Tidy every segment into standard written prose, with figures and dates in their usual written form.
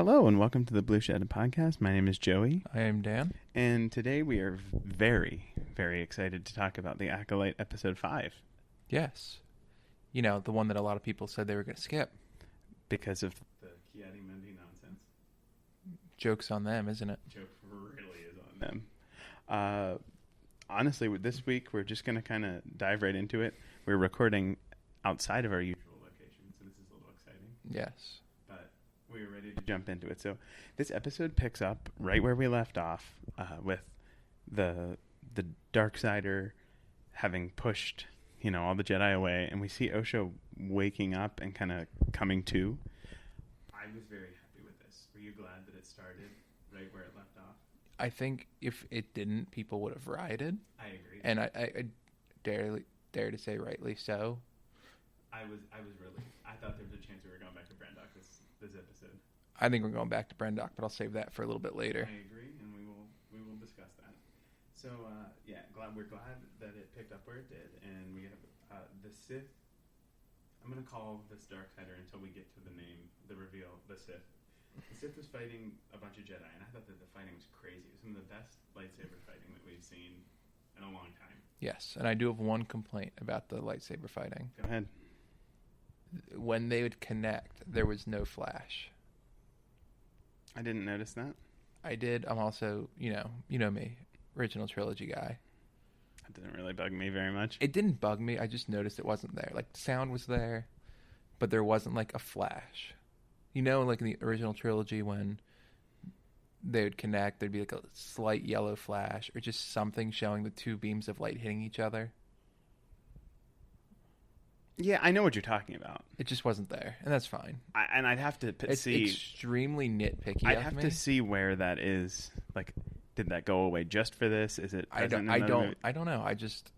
Hello and welcome to the Blue Shed Podcast. My name is Joey. I am Dan. And today we are very, very excited to talk about the Acolyte episode 5. Yes. You know, the one that a lot of people said they were going to skip. Because of the Chiari-Mendy nonsense. Joke's on them, isn't it? Joke really is on them. Honestly, with this week, we're just going to kind of dive right into it. We're recording outside of our usual location, so this is a little exciting. Yes. We are ready to jump into it. So this episode picks up right where we left off with the Darksider having pushed, all the Jedi away, and we see Osha waking up and kind of coming to. I was very happy with this. Were you glad that it started right where it left off? I think if it didn't, people would have rioted. I agree. And I dare to say rightly so. I was really. I thought there was a chance we were going back to Brandok this episode. I think we're going back to Brandok, but I'll save that for a little bit later. I agree, and we will discuss that. So we're glad that it picked up where it did, and we have the Sith. I'm going to call this Darksider until we get to the name, the reveal, the Sith. The Sith was fighting a bunch of Jedi, and I thought that the fighting was crazy. It was some of the best lightsaber fighting that we've seen in a long time. Yes, and I do have one complaint about the lightsaber fighting. Go ahead. When they would connect, there was no flash. I didn't notice that. I did. I'm also, you know me, original trilogy guy. That didn't really bug me very much. It didn't bug me. I just noticed it wasn't there. Like, the sound was there, but there wasn't, like, a flash. Like in the original trilogy when they would connect, there'd be, like, a slight yellow flash or just something showing the two beams of light hitting each other. Yeah, I know what you're talking about. It just wasn't there, and that's fine. I'd have to see. It's extremely nitpicky. I'd have to see where that is. Like, did that go away just for this? Is it? I don't know. I just.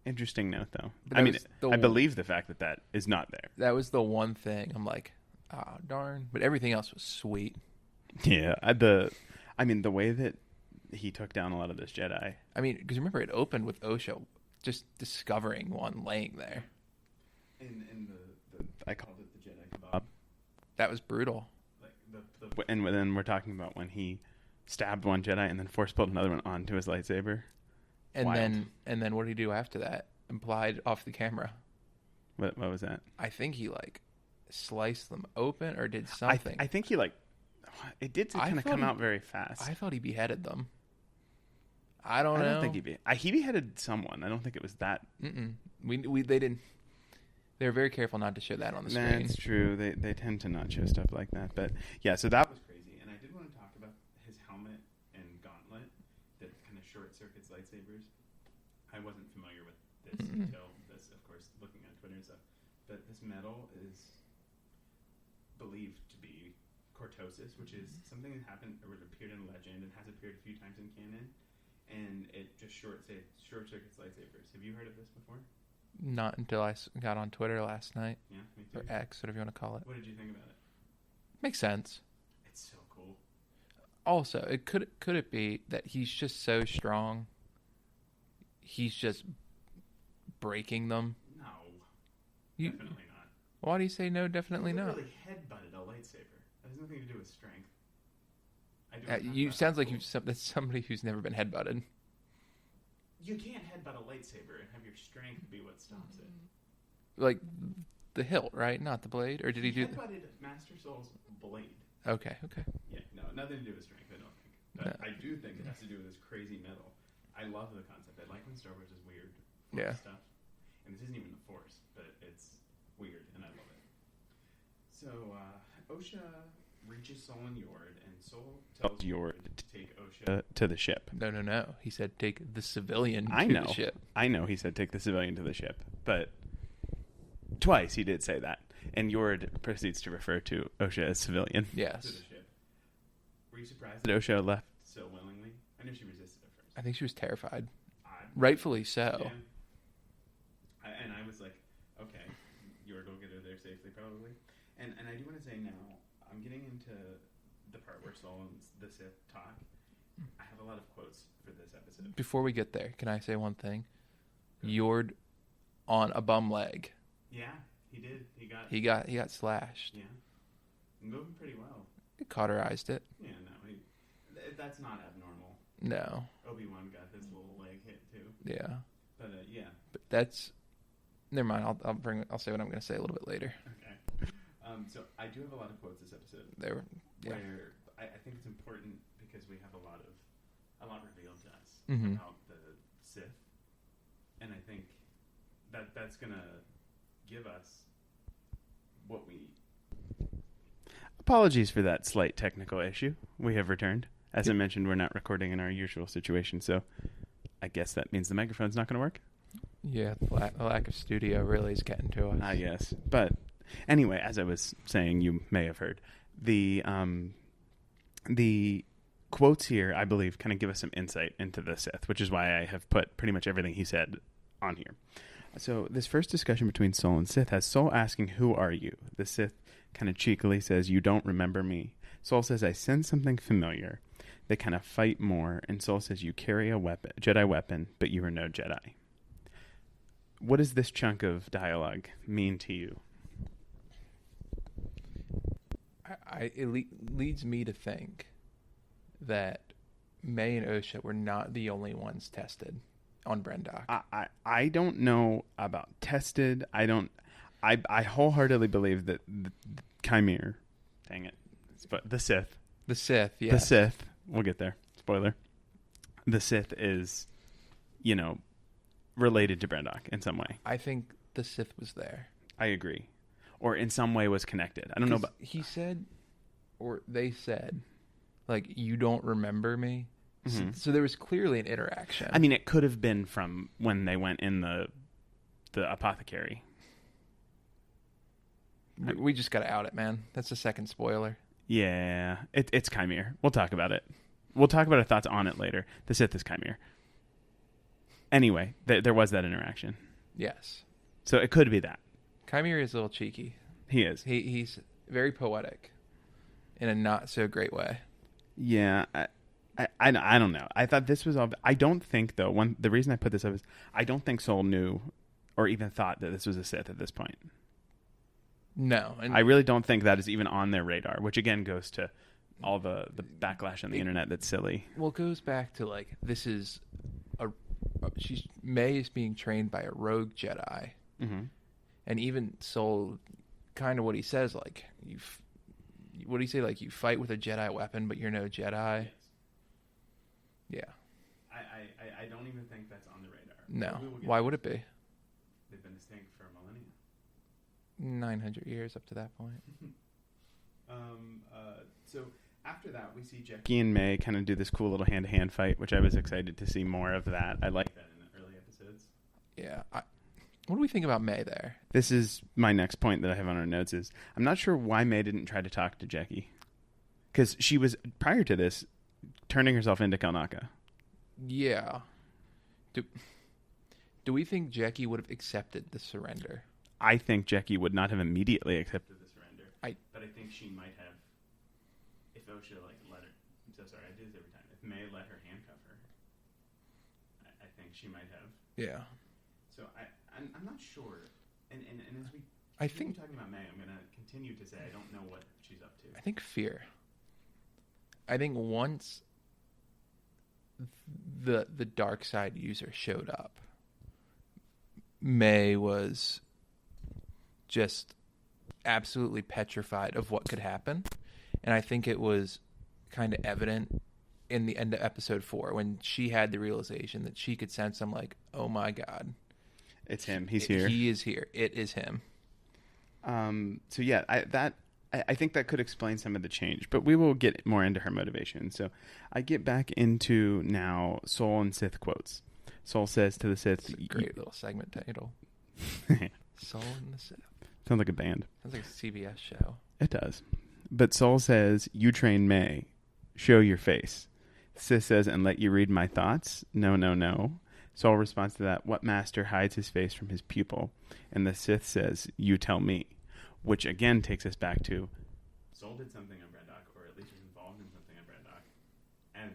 Interesting note, though. I believe the fact that is not there. That was the one thing I'm like, darn. But everything else was sweet. Yeah, the way that he took down a lot of those Jedi. Because remember, it opened with Osha just discovering one laying there. In the I called it the Jedi kebab. That was brutal. And then we're talking about when he stabbed one Jedi and then force pulled another one onto his lightsaber. And then what did he do after that? Implied off the camera. What was that? I think he sliced them open or did something. I think he it did kind of come out very fast. I thought he beheaded them. I don't know. I don't think he beheaded someone. I don't think it was that. They didn't. They were very careful not to show that on the screen. That's true. They tend to not show stuff like that. But yeah, so that was crazy. And I did want to talk about his helmet and gauntlet that kind of short circuits lightsabers. I wasn't familiar with this until this, of course, looking on Twitter and stuff. But this metal is believed to be cortosis, which is something that happened or appeared in legend and has appeared a few times in canon. And it just short circuits lightsabers. Have you heard of this before? Not until I got on Twitter last night. Yeah, me too. Or X, whatever you want to call it. What did you think about it? Makes sense. It's so cool. Also, could it be that he's just so strong, he's just breaking them? No, definitely not. Why do you say no, definitely not? He really headbutted a lightsaber. That has nothing to do with strength. Sounds like that's somebody who's never been headbutted. You can't headbutt a lightsaber and have your strength be what stops it. Like the hilt, right? Not the blade? Or did he do... headbutted Master Soul's blade. Okay. Yeah, no, nothing to do with strength, I don't think. But I do think it has to do with this crazy metal. I love the concept. I like when Star Wars is weird stuff. And this isn't even the Force, but it's weird, and I love it. So, Osha reaches Sol and Yord, and Sol tells Yord to take Osha to the ship. No. He said take the civilian to the ship. I know he said take the civilian to the ship, but twice he did say that. And Yord proceeds to refer to Osha as civilian. Yes. To the ship. Were you surprised that Osha left so willingly? I knew she resisted at first. I think she was terrified. Rightfully so. Yeah. And I was like, okay, Yord will get her there safely probably. And I do want to say now, I'm getting into the part where Sol and the Sith talk. I have a lot of quotes for this episode. Before we get there, can I say one thing? Yord on a bum leg. Yeah, he did. He got slashed. Yeah. Moving pretty well. It cauterized it. Yeah, no, that's not abnormal. No. Obi-Wan got his little leg hit too. Yeah. But yeah. But that's. Never mind. I'll say what I'm going to say a little bit later. Okay. So I do have a lot of quotes this episode. Where I think it's important because we have a lot revealed to us Mm-hmm. about the Sith, and I think that's gonna give us what we need. Apologies for that slight technical issue. We have returned. As I mentioned, we're not recording in our usual situation, so I guess that means the microphone's not going to work. Yeah, the lack of studio really is getting to us. Yes. But anyway, as I was saying, you may have heard, the quotes here, I believe, kind of give us some insight into the Sith, which is why I have put pretty much everything he said on here. So this first discussion between Sol and Sith has Sol asking, "Who are you?" The Sith kind of cheekily says, "You don't remember me." Sol says, "I sense something familiar." They kind of fight more, and Sol says, "You carry a weapon, Jedi weapon, but you are no Jedi." What does this chunk of dialogue mean to you? It leads me to think that May and Osha were not the only ones tested on Brendock. I don't know about tested. I wholeheartedly believe that the Chimere, dang it, but the Sith. The Sith, yeah. The Sith, we'll get there. Spoiler. The Sith is, related to Brendock in some way. I think the Sith was there. I agree. Or in some way was connected. I don't know about... He said, or they said, like, "You don't remember me?" Mm-hmm. So there was clearly an interaction. I mean, it could have been from when they went in the apothecary. We just got to out it, man. That's the second spoiler. Yeah, it's Chimere. We'll talk about it. We'll talk about our thoughts on it later. The Sith is Chimere. Anyway, there was that interaction. Yes. So it could be that. Chimere is a little cheeky. He is. He's very poetic in a not so great way. Yeah, I don't know. I thought this was all... I don't think, though, the reason I put this up is I don't think Sol knew or even thought that this was a Sith at this point. No. And I really don't think that is even on their radar, which again goes to all the backlash on the internet that's silly. Well, it goes back to, like, this is May is being trained by a rogue Jedi. Mm-hmm. And even Sol, kind of what he says, like, what do you say? Like, you fight with a Jedi weapon, but you're no Jedi. Yes. Yeah. I don't even think that's on the radar. No. Why would it be? They've been distinct for a millennia. 900 years up to that point. So after that, we see Jackie and May kind of do this cool little hand-to-hand fight, which I was excited to see more of that. I like that in the early episodes. Yeah. What do we think about May there? This is my next point that I have on our notes is I'm not sure why May didn't try to talk to Jackie. Because she was, prior to this, turning herself into Kalnaka. Yeah. Do we think Jackie would have accepted the surrender? I think Jackie would not have immediately accepted the surrender. But I think she might have, if Osha let her. I'm so sorry, I do this every time. If May let her handcuff her, I think she might have. Yeah. So I'm not sure. And as we think talking about May, I'm going to continue to say I don't know what she's up to. I think fear. I think once the dark side user showed up, May was just absolutely petrified of what could happen. And I think it was kind of evident in the end of episode 4 when she had the realization that she could sense him, like, oh my God. It's him. He's here. He is here. It is him. So yeah, I think that could explain some of the change, but we will get more into her motivation. So I get back into now Sol and Sith quotes. Sol says to the Sith... It's a great little segment title. Sol and the Sith. Sounds like a band. Sounds like a CBS show. It does. But Sol says, "You train May. Show your face." Sith says, "And let you read my thoughts?" No, no, no. Sol responds to that, "What master hides his face from his pupil?" And the Sith says, "You tell me." Which again takes us back to Sol did something on Brendock, or at least was involved in something on Brendock, and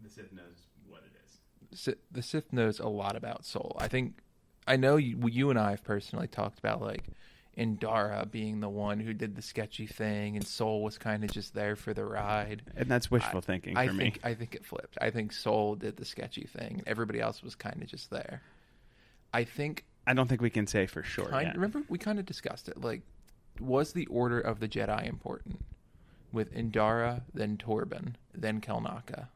the Sith knows what it is. The Sith knows a lot about Sol. I know you and I have personally talked about, like, Indara being the one who did the sketchy thing, and Soul was kind of just there for the ride. And that's wishful thinking for me. I think it flipped. I think Soul did the sketchy thing. Everybody else was kind of just there. I don't think we can say for sure yet. Remember, we kind of discussed it. Like, was the Order of the Jedi important? With Indara, then Torben, then Kelnaka,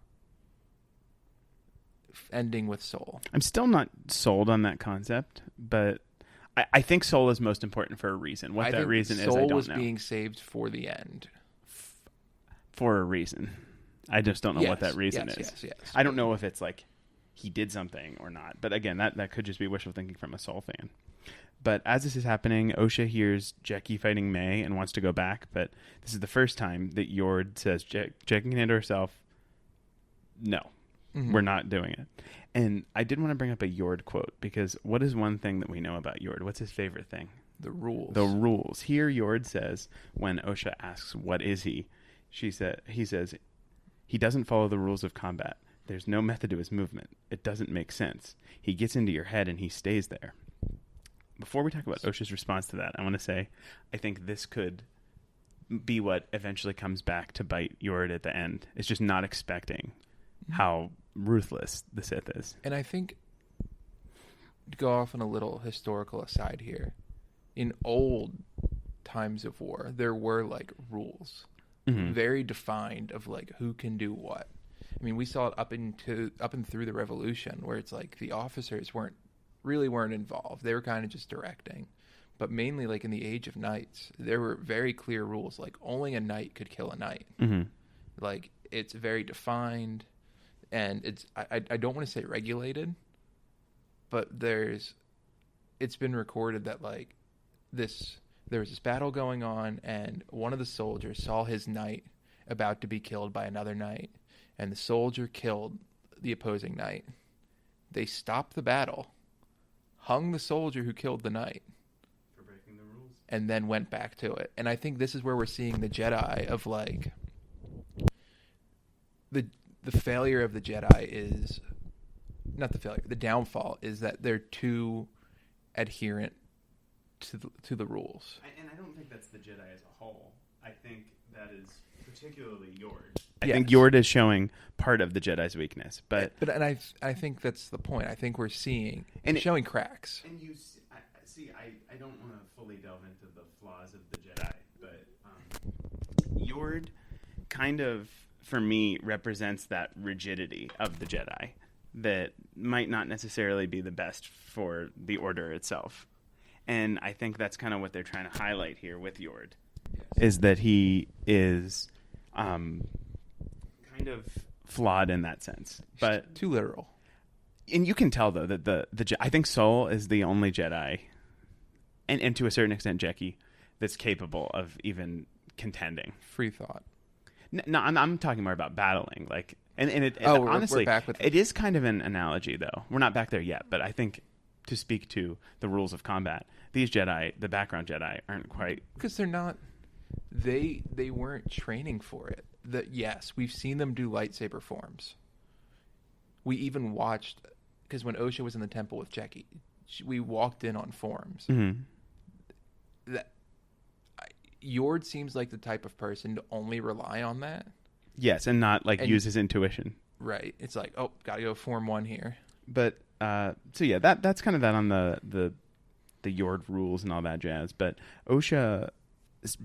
ending with Soul. I'm still not sold on that concept, but I think Soul is most important for a reason. What that reason is, I don't know. Soul was being saved for the end. For a reason. I just don't know what that reason is. Yes. I don't know if it's like he did something or not. But again, that could just be wishful thinking from a Soul fan. But as this is happening, Osha hears Jackie fighting May and wants to go back. But this is the first time that Yord says, Jackie can handle herself. No, we're not doing it. And I did want to bring up a Yord quote, because what is one thing that we know about Yord? What's his favorite thing? The rules. The rules. Here Yord says, when Osha asks, what is he? He says, he doesn't follow the rules of combat. There's no method to his movement. It doesn't make sense. He gets into your head and he stays there. Before we talk about Osha's response to that, I want to say, I think this could be what eventually comes back to bite Yord at the end. It's just not expecting how ruthless the Sith is. And I think, to go off on a little historical aside here, in old times of war, there were like rules, very defined of like who can do what. I mean, we saw it up and through the Revolution, where it's like the officers weren't involved. They were kind of just directing. But mainly, like in the Age of Knights, there were very clear rules. Like only a knight could kill a knight. Like it's very defined, and it's I don't want to say regulated, but it's been recorded that like there was this battle going on, and one of the soldiers saw his knight about to be killed by another knight, and the soldier killed the opposing knight. They stopped the battle, hung the soldier who killed the knight, for breaking the rules, and then went back to it. And I think this is where we're seeing the Jedi of like the failure of the Jedi is not the failure. The downfall is that they're too adherent to the rules. And I don't think that's the Jedi as a whole. I think that is particularly Yord. I think Yord is showing part of the Jedi's weakness, but I think that's the point. I think we're seeing showing cracks. And you see, I don't want to fully delve into the flaws of the Jedi, but Yord kind of, for me, represents that rigidity of the Jedi that might not necessarily be the best for the Order itself. And I think that's kind of what they're trying to highlight here with Yord, is that he is kind of flawed in that sense, but too literal. And you can tell though that I think Soul is the only Jedi, and to a certain extent Jackie, that's capable of even contending. Free thought. No, I'm talking more about battling, like, honestly, we're back with it is kind of an analogy though. We're not back there yet, but I think, to speak to the rules of combat, these Jedi, the background Jedi, aren't quite, because they're not. They weren't training for it. Yes, we've seen them do lightsaber forms. We even watched, because when Osha was in the temple with Jackie, we walked in on forms. Yord seems like the type of person to only rely on that. Yes, and not use his intuition. Right. It's like, oh, gotta go form one here. But so yeah, that's kind of that on the Yord rules and all that jazz. But Osha's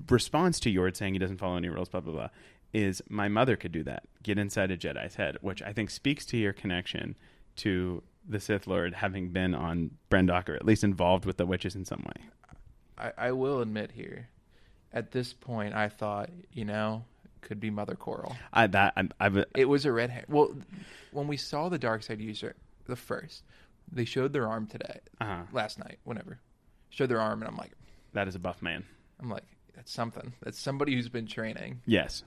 response to Yord saying he doesn't follow any rules, blah blah blah, is, my mother could do that. Get inside a Jedi's head, which I think speaks to your connection to the Sith Lord having been on Brendok, or at least involved with the witches in some way. I will admit here, at this point, I thought, it could be Mother Coral. It was a red hair. Well, when we saw the dark side user, the first, they showed their arm today, last night, whenever. Showed their arm, and I'm like, that is a buff man. I'm like, that's something. That's somebody who's been training. Yes.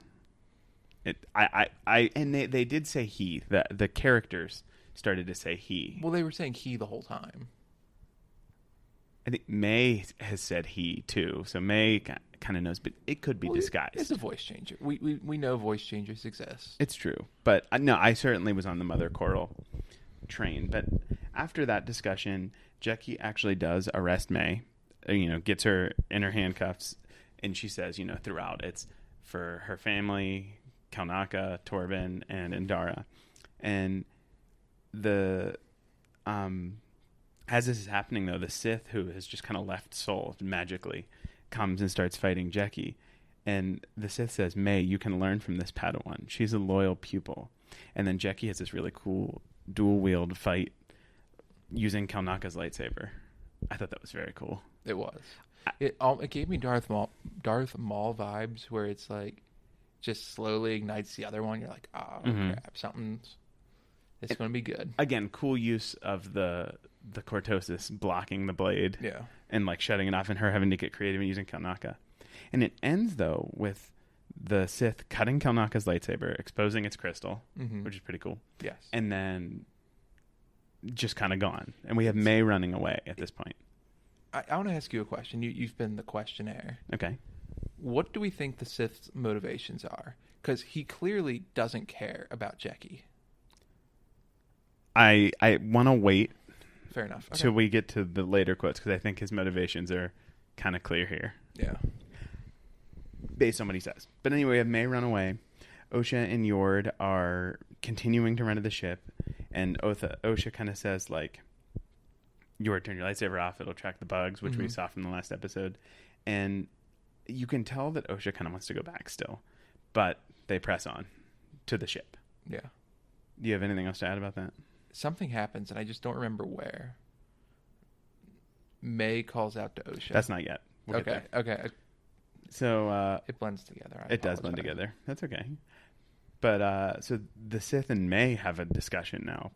And they did say he. The characters started to say he. Well, they were saying he the whole time. I think May has said he too, so May kind of knows, but it could be disguised. It's a voice changer. We know voice changers exist. It's true, but no, I certainly was on the Mother Coral train. But after that discussion, Jackie actually does arrest May, gets her in her handcuffs, and she says, throughout, it's for her family, Kalnaka, Torben, and Indara. And as this is happening, though, the Sith, who has just kind of left Sol magically, comes and starts fighting Jeki. And the Sith says, May, you can learn from this Padawan. She's a loyal pupil. And then Jeki has this really cool dual-wield fight using Kalnaka's lightsaber. I thought that was very cool. It was. It gave me Darth Maul vibes, where it's like just slowly ignites the other one. You're like, oh crap, it's going to be good. Again, cool use of the cortosis blocking the blade, and like shutting it off, and her having to get creative and using Kalnaka. And it ends though with the Sith cutting Kalnaka's lightsaber, exposing its crystal, which is pretty cool. Yes, and then just kind of gone, and we have May running away at this point. I want to ask you a question. You've been the questionnaire. Okay. What do we think the Sith's motivations are? Because he clearly doesn't care about Jeki. I want to wait. Fair enough. Okay. Till we get to the later quotes, because I think his motivations are kind of clear here. Yeah. Based on what he says. But anyway, we have May run away. Osha and Yord are continuing to run to the ship. And Osha kind of says, like, Yord, turn your lightsaber off. It'll track the bugs, which we saw from the last episode. And you can tell that Osha kind of wants to go back still. But they press on to the ship. Yeah. Do you have anything else to add about that? Something happens, and I just don't remember where. May calls out to Osha. That's not yet. We'll get there. Okay. So it blends together. It does blend together. That's okay. But so the Sith and May have a discussion now.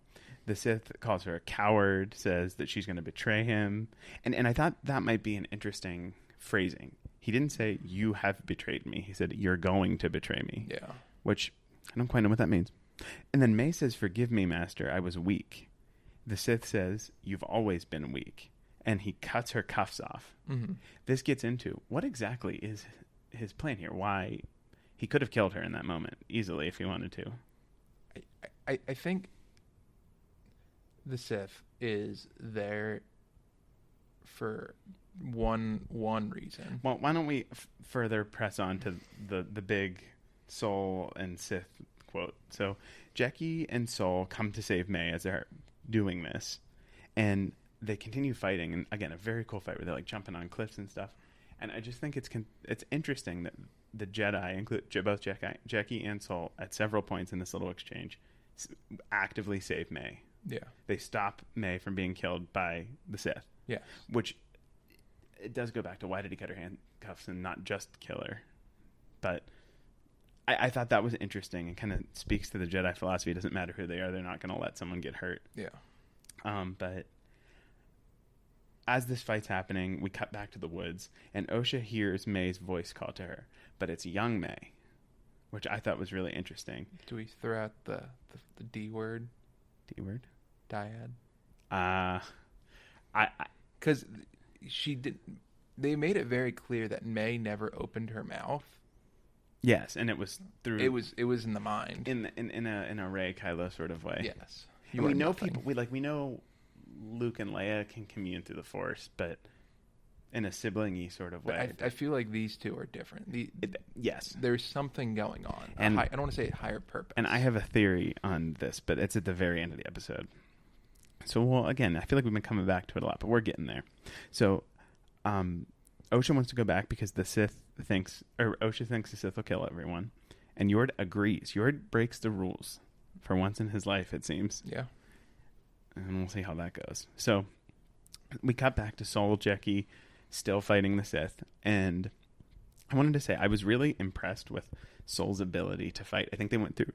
The Sith calls her a coward, says that she's going to betray him. And I thought that might be an interesting phrasing. He didn't say, you have betrayed me. He said, you're going to betray me. Yeah. Which I don't quite know what that means. And then May says, forgive me, Master, I was weak. The Sith says, you've always been weak. And he cuts her cuffs off. This gets into what exactly is his plan here. Why he could have killed her in that moment easily if he wanted to. I think the Sith is there for one reason. Well, why don't we further press on to the big Sol and Sith quote. So Jeki and Sol come to save May as they're doing this, and they continue fighting. And again, a very cool fight where they're like jumping on cliffs and stuff. And I just think it's interesting that the Jedi, include both Jeki and Sol, at several points in this little exchange, actively save May. Yeah, they stop May from being killed by the Sith. Yeah, which it does go back to why did he cut her handcuffs and not just kill her? But I thought that was interesting and kind of speaks to the Jedi philosophy. It doesn't matter who they are; they're not going to let someone get hurt. Yeah. But as this fight's happening, we cut back to the woods, and Osha hears May's voice call to her, but it's young May, which I thought was really interesting. Do we throw out the D word? D word? Dyad. Because she did. They made it very clear that May never opened her mouth. Yes, and it was through. It was in the mind. In a Rey Kylo sort of way. Yes. And we know nothing. We know Luke and Leia can commune through the Force, but in a sibling-y sort of way. I feel like these two are different. Yes. There's something going on. And I don't want to say higher purpose. And I have a theory on this, but it's at the very end of the episode. So, well, again, I feel like we've been coming back to it a lot, but we're getting there. So, Osha wants to go back because Osha thinks the Sith will kill everyone. And Yord agrees. Yord breaks the rules for once in his life, it seems. Yeah. And we'll see how that goes. So, we cut back to Sol Jeki still fighting the Sith. And I wanted to say, I was really impressed with Sol's ability to fight. I think they went through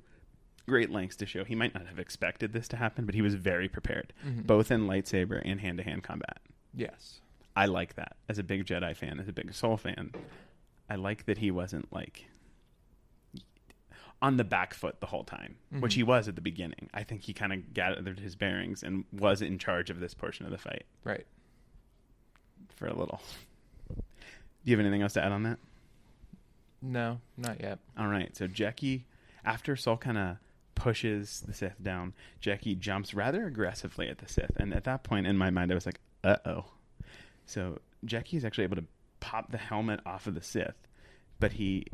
great lengths to show he might not have expected this to happen, but he was very prepared, both in lightsaber and hand-to-hand combat. Yes. I like that. As a big Jedi fan, as a big Sol fan, I like that he wasn't like on the back foot the whole time, which he was at the beginning. I think he kind of gathered his bearings and was in charge of this portion of the fight. Right. For a little. Do you have anything else to add on that? No, not yet. All right. So Jeki, after Sol kind of pushes the Sith down, Jeki jumps rather aggressively at the Sith. And at that point in my mind, I was like, uh-oh. So Jackie is actually able to pop the helmet off of the Sith, but he,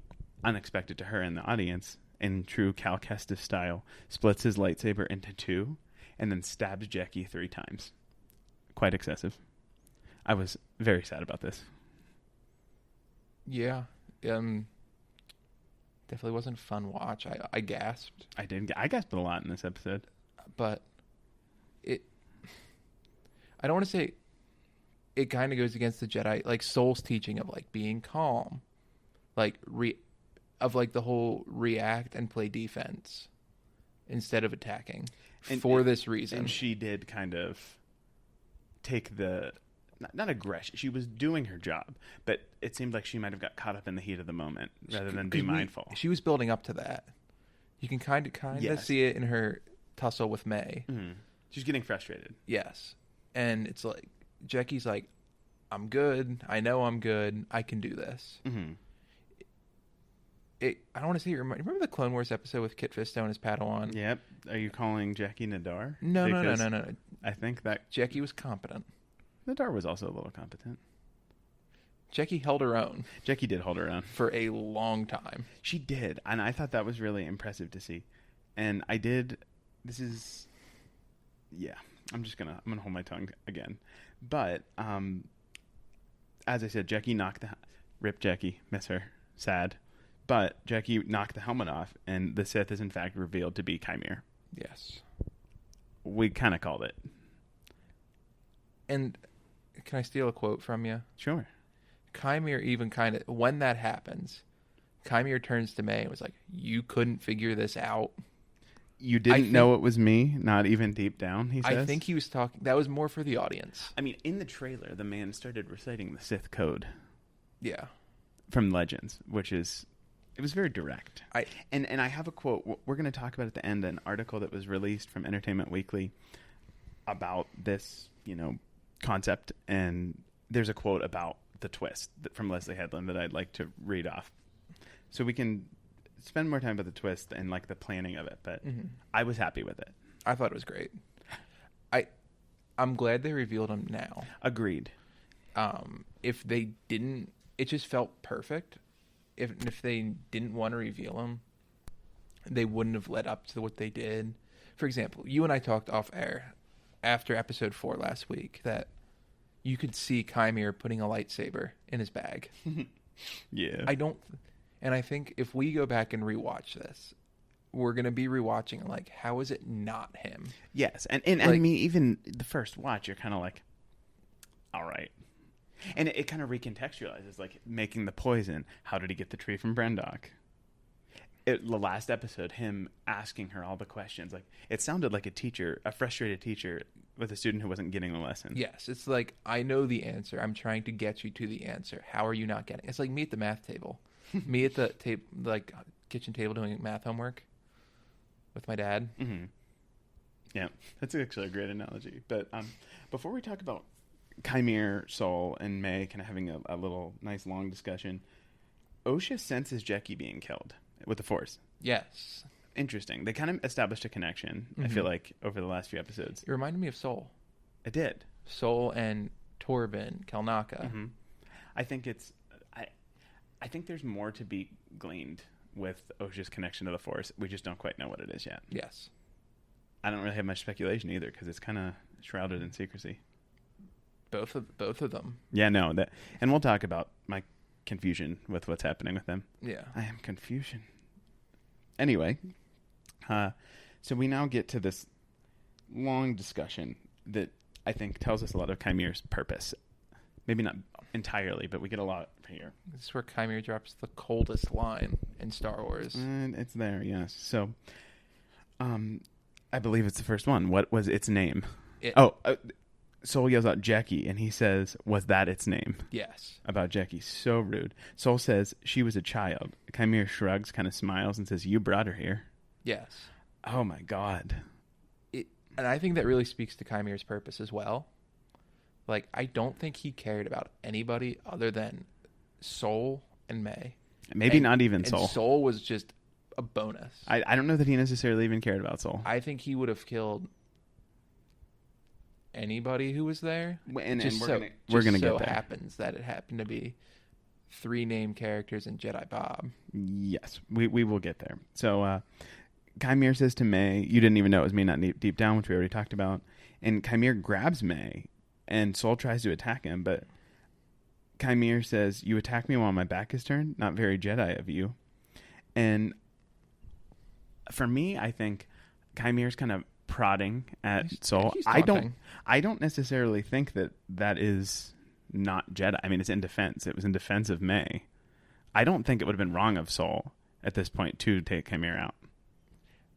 unexpected to her in the audience, in true Cal Kestis style, splits his lightsaber into two and then stabs Jackie 3 times. Quite excessive. I was very sad about this. Yeah. Definitely wasn't a fun watch. I gasped. I did. I gasped a lot in this episode. But I don't want to say it kind of goes against the Jedi, like Soul's teaching of like being calm, like the whole react and play defense instead of attacking this reason. And she did kind of take the not aggression. She was doing her job, but it seemed like she might have got caught up in the heat of the moment rather than be mindful. She was building up to that. You can kind of see it in her tussle with May. Mm-hmm. She's getting frustrated. Yes. And it's like, Jackie's like, I'm good. I know I'm good. I can do this. Mm-hmm. I don't want to say, remember the Clone Wars episode with Kit Fisto and his Padawan? Yep. Are you calling Jackie Nadar? No. I think that Jackie was competent. Nadar was also a little competent. Jackie held her own. Jackie did hold her own. For a long time. She did. And I thought that was really impressive to see. And I'm gonna hold my tongue again. But as I said, Jackie rip Jackie, miss her, sad. But Jackie knocked the helmet off, and the Sith is in fact revealed to be Chimere. Yes, we kind of called it. And can I steal a quote from you? Sure. Chimere even kind of, when that happens, Chimere turns to May and was like, "You couldn't figure this out." You didn't know it was me, not even deep down, he says. I think he was talking... That was more for the audience. I mean, in the trailer, the man started reciting the Sith code. Yeah. From Legends, which is... It was very direct. And I have a quote. We're going to talk about at the end an article that was released from Entertainment Weekly about this, concept. And there's a quote about the twist from Leslie Headland that I'd like to read off. So we can... spend more time about the twist and like the planning of it, but I was happy with it. I thought it was great. I'm glad they revealed him now. Agreed. If they didn't, it just felt perfect. If they didn't want to reveal him, they wouldn't have led up to what they did. For example, you and I talked off air after episode 4 last week that you could see Chimere putting a lightsaber in his bag. Yeah. And I think if we go back and rewatch this, we're going to be rewatching like, how is it not him? Yes. And I mean, even the first watch, you're kind of like, all right. And it kind of recontextualizes, like making the poison. How did he get the tree from Brendok? The last episode, him asking her all the questions. Like, it sounded like a frustrated teacher with a student who wasn't getting the lesson. Yes. It's like, I know the answer. I'm trying to get you to the answer. How are you not getting it? It's like me at the math table. Me at the kitchen table doing math homework with my dad. Mm-hmm. Yeah, that's actually a great analogy. But before we talk about Chimere, Soul, and May kind of having a little nice long discussion, Osha senses Jackie being killed with the Force. Yes. Interesting. They kind of established a connection, I feel like, over the last few episodes. It reminded me of Soul. It did. Soul and Torben, Kelnaka. Mm-hmm. I think there's more to be gleaned with Osha's connection to the Force. We just don't quite know what it is yet. Yes. I don't really have much speculation either because it's kind of shrouded in secrecy. Both of them. Yeah, no. And we'll talk about my confusion with what's happening with them. Yeah. I am confusion. Anyway, so we now get to this long discussion that I think tells us a lot of Chimere's purpose. Maybe not entirely, but we get a lot here. This is where Chimere drops the coldest line in Star Wars. And it's there, yes. So, I believe it's the first one. What was its name? Soul yells out Jackie, and he says, "Was that its name?" Yes. About Jackie. So rude. Soul says, "She was a child." Chimere shrugs, kind of smiles, and says, "You brought her here." Yes. Oh, my God. And I think that really speaks to Chimere's purpose as well. Like, I don't think he cared about anybody other than Soul and May. Maybe not even Soul. And Soul was just a bonus. I don't know that he necessarily even cared about Soul. I think he would have killed anybody who was there. And Just we're gonna so get there. happens that it happened to be 3 named characters in Jedi Bob. Yes, we will get there. So Chimere says to May, "You didn't even know it was me, not deep down," which we already talked about. And Chimere grabs May, and Soul tries to attack him, but Chimere says, "You attack me while my back is turned? Not very Jedi of you." And for me, I think Chimere's kind of prodding at Soul. He's I taunting. don't necessarily think that is not Jedi. I mean, it's in defense. It was in defense of May. I don't think it would have been wrong of Soul at this point to take Chimere out.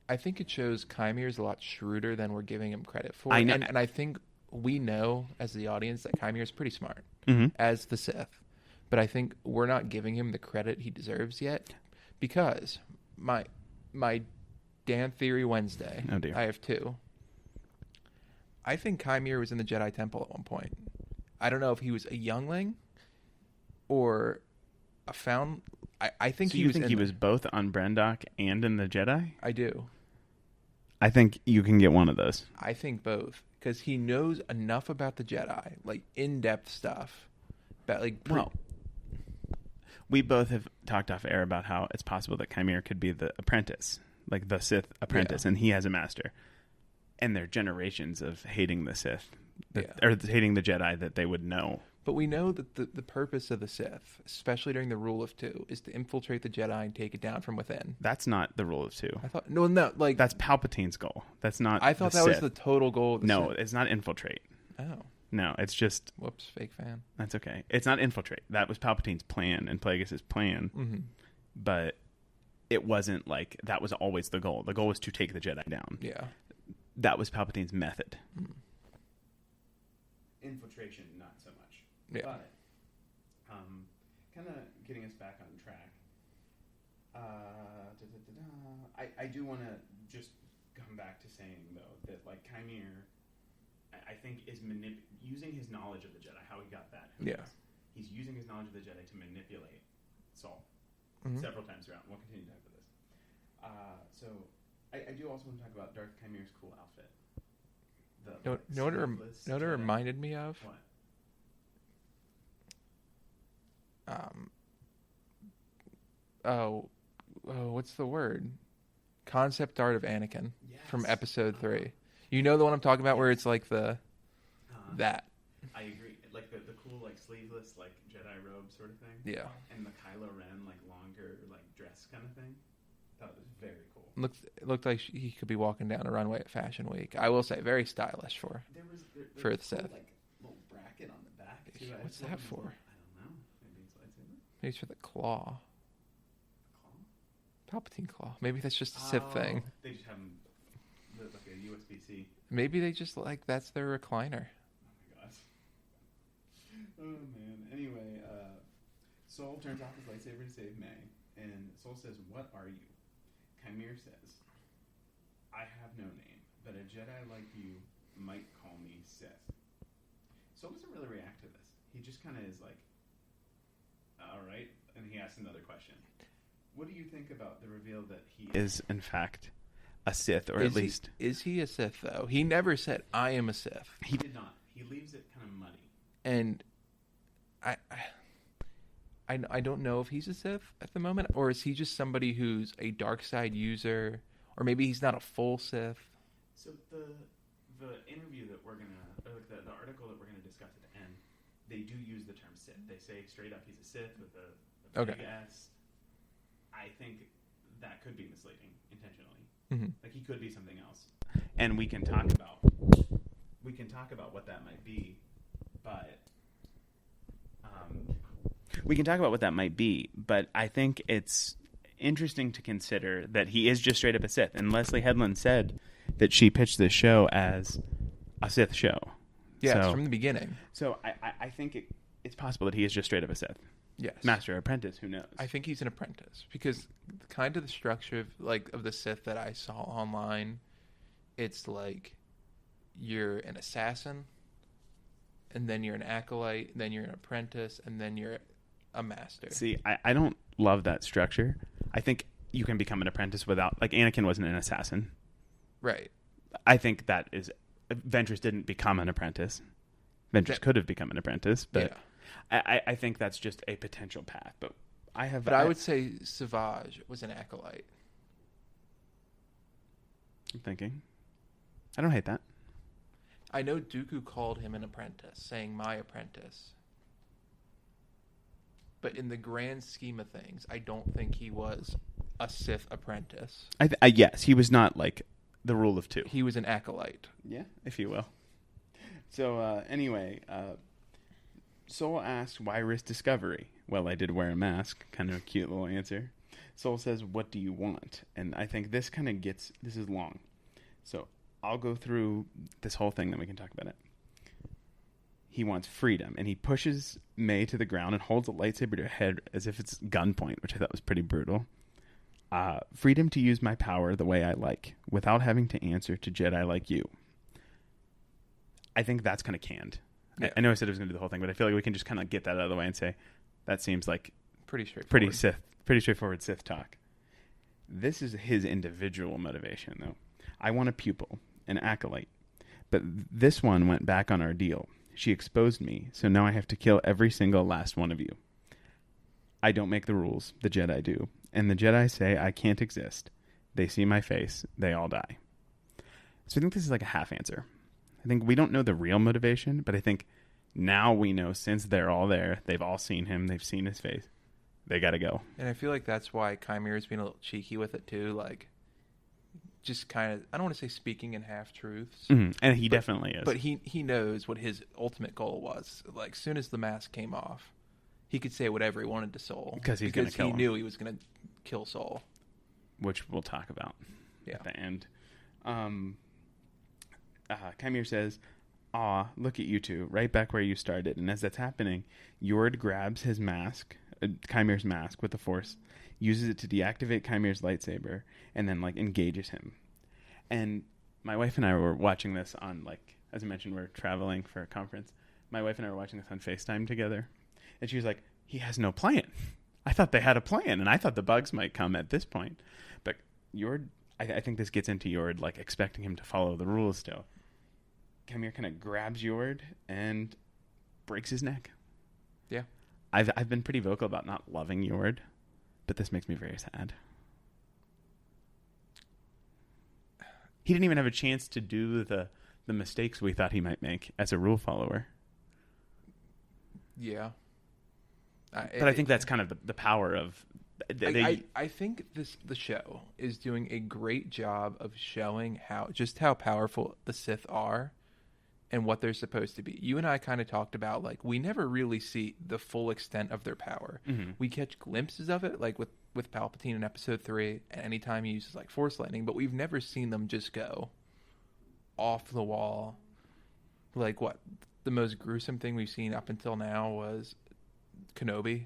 I think it shows Chimere's a lot shrewder than we're giving him credit for. I know. And I think we know as the audience that Chimere's pretty smart Mm-hmm. as the Sith. But I think we're not giving him the credit he deserves yet, because my Dan Theory Wednesday, Oh, dear. I have 2. I think Chimere was in the Jedi Temple at one point. I don't know if he was a youngling or a found. I think So he you was. think he was both on Brendok and in the Jedi? I do. I think you can get one of those. I think both, because he knows enough about the Jedi, like in-depth stuff. That Well, we both have talked off air about how it's possible that Chimere could be the apprentice, like the Sith apprentice, and he has a master. And there are generations of hating the Sith, or hating the Jedi that they would know. But we know that the purpose of the Sith, especially during the Rule of 2, is to infiltrate the Jedi and take it down from within. That's not the rule of 2. I thought like That's Palpatine's goal. That's not. I thought the that was Sith. the total goal of the No, Sith. it's not infiltrate. Oh, No, it's just. whoops, fake fan. That's okay. It's not infiltrate. That was Palpatine's plan and Plagueis' plan. Mm-hmm. But it wasn't like that was always the goal. The goal was to take the Jedi down. Yeah. That was Palpatine's method. Mm. Infiltration, not so much. Yeah. But kind of getting us back on track. I do want to just come back to saying though that like Chimere, I think is using his knowledge of the Jedi. How he got that? Yeah. He's using his knowledge of the Jedi to manipulate Saul several times throughout. We'll continue to talk about this. So I do also want to talk about Darth Chimere's cool outfit. Know what it reminded me of? What? What's the word? Concept art of Anakin from Yes. Episode 3. You know the one I'm talking about, where it's like that. I agree. Like the cool like sleeveless like Jedi robe sort of thing. Yeah. And the Kylo Ren like longer like dress kind of thing. That was very cool. It looked like he could be walking down a runway at Fashion Week. I will say, very stylish for There was for the a Sith. cool, like little bracket on the back too. What's that for? I don't know. Maybe it's lightsaber. Maybe it's for the claw. Claw? Palpatine claw. Maybe that's just a Sith thing. They just have them like a USB-C. Maybe they just that's their recliner. Oh my gosh. Oh man. Anyway, Soul turns off his lightsaber to save May, and Soul says, "What are you?" Chimere says, "I have no name, but a Jedi like you might call me Sith." Soul doesn't really react to this. He just kind of is like, "All right," and he asks another question. What do you think about the reveal that he is, in fact, a Sith, or at least... Is he a Sith, though? He never said, "I am a Sith." He did not. He leaves it kind of muddy. And I don't know if he's a Sith at the moment, or is he just somebody who's a dark side user, or maybe he's not a full Sith. So the interview that we're gonna, or like the article that we're gonna discuss at the end, they do use the term Sith. They say straight up he's a Sith with a big S. I think that could be misleading intentionally. Mm-hmm. Like he could be something else, and we can talk about what that might be, but I think it's interesting to consider that he is just straight up a Sith. And Leslie Headland said that she pitched this show as a Sith show. Yeah, so, from the beginning. So I think it's possible that he is just straight up a Sith. Yes. Master or apprentice, who knows? I think he's an apprentice, because kind of the structure of the Sith that I saw online, it's like you're an assassin, and then you're an acolyte, then you're an apprentice, and then you're a master. See, I don't love that structure. I think you can become an apprentice without... Like, Anakin wasn't an assassin. Right. I think that is Ventress didn't become an apprentice. Ventress could have become an apprentice, but I think that's just a potential path. But I would say Savage was an acolyte. I'm thinking. I don't hate that. I know Dooku called him an apprentice, saying my apprentice. But in the grand scheme of things, I don't think he was a Sith apprentice. Yes, he was not like the rule of two. He was an acolyte. Yeah, if you will. So anyway, Soul asked, why risk discovery? Well, I did wear a mask. Kind of a cute little answer. Soul says, what do you want? And I think this kind of gets, this is long. So I'll go through this whole thing, then we can talk about it. He wants freedom, and he pushes May to the ground and holds a lightsaber to her head as if it's gunpoint, which I thought was pretty brutal. Freedom to use my power the way I like, without having to answer to Jedi like you. I think that's kind of canned. Yeah. I know I said I was going to do the whole thing, but I feel like we can just kind of get that out of the way and say, that seems like pretty straightforward. Pretty straightforward Sith talk. This is his individual motivation, though. I want a pupil, an acolyte. But this one went back on our deal. She exposed me, so now I have to kill every single last one of you. I don't make the rules, the Jedi do. And the Jedi say I can't exist. They see my face, they all die. So I think this is like a half answer. I think we don't know the real motivation, but I think now we know, since they're all there, they've all seen him, they've seen his face, they gotta go. And I feel like that's why Chimera's being a little cheeky with it too, like just kind of, I don't want to say speaking in half-truths. Mm-hmm. And he definitely is. But he knows what his ultimate goal was. Like, as soon as the mask came off, he could say whatever he wanted to Soul. Because he's going to kill him. He knew he was going to kill Soul. Which we'll talk about at the end. Chimera says, aw, look at you two, right back where you started. And as that's happening, Yord grabs his mask, Chimera's mask with the Force, uses it to deactivate Chimera's lightsaber, and then like engages him. And my wife and I were watching this on, like, as I mentioned, we're traveling for a conference. My wife and I were watching this on FaceTime together, and she was like, he has no plan. I thought they had a plan, and I thought the bugs might come at this point. But Yord, I think this gets into Yord, like, expecting him to follow the rules still. Chimera kind of grabs Yord and breaks his neck. Yeah. I've been pretty vocal about not loving Yord, but this makes me very sad. He didn't even have a chance to do the mistakes we thought he might make as a rule follower. Yeah. But I think that's kind of the power of... I think the show is doing a great job of showing how powerful the Sith are and what they're supposed to be. You and I kind of talked about, like, we never really see the full extent of their power. Mm-hmm. We catch glimpses of it, like with Palpatine in Episode 3, and anytime he uses, like, Force lightning, but we've never seen them just go off the wall. Like, what? The most gruesome thing we've seen up until now was Kenobi.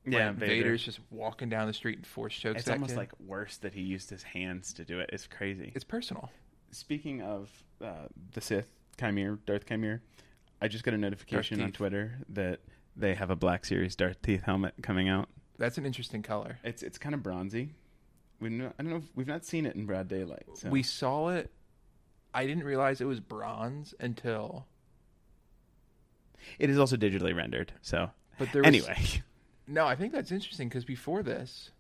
Yeah, Vader's just walking down the street and Force chokes. It's almost like worse that he used his hands to do it. It's crazy. It's personal. Speaking of the Sith, Darth Chimera, I just got a notification on Twitter that they have a Black Series Darth Teeth helmet coming out. That's an interesting color. It's kind of bronzy. I don't know. We've not seen it in broad daylight. So. We saw it. I didn't realize it was bronze until... It is also digitally rendered. So, but there was... anyway. No, I think that's interesting because before this,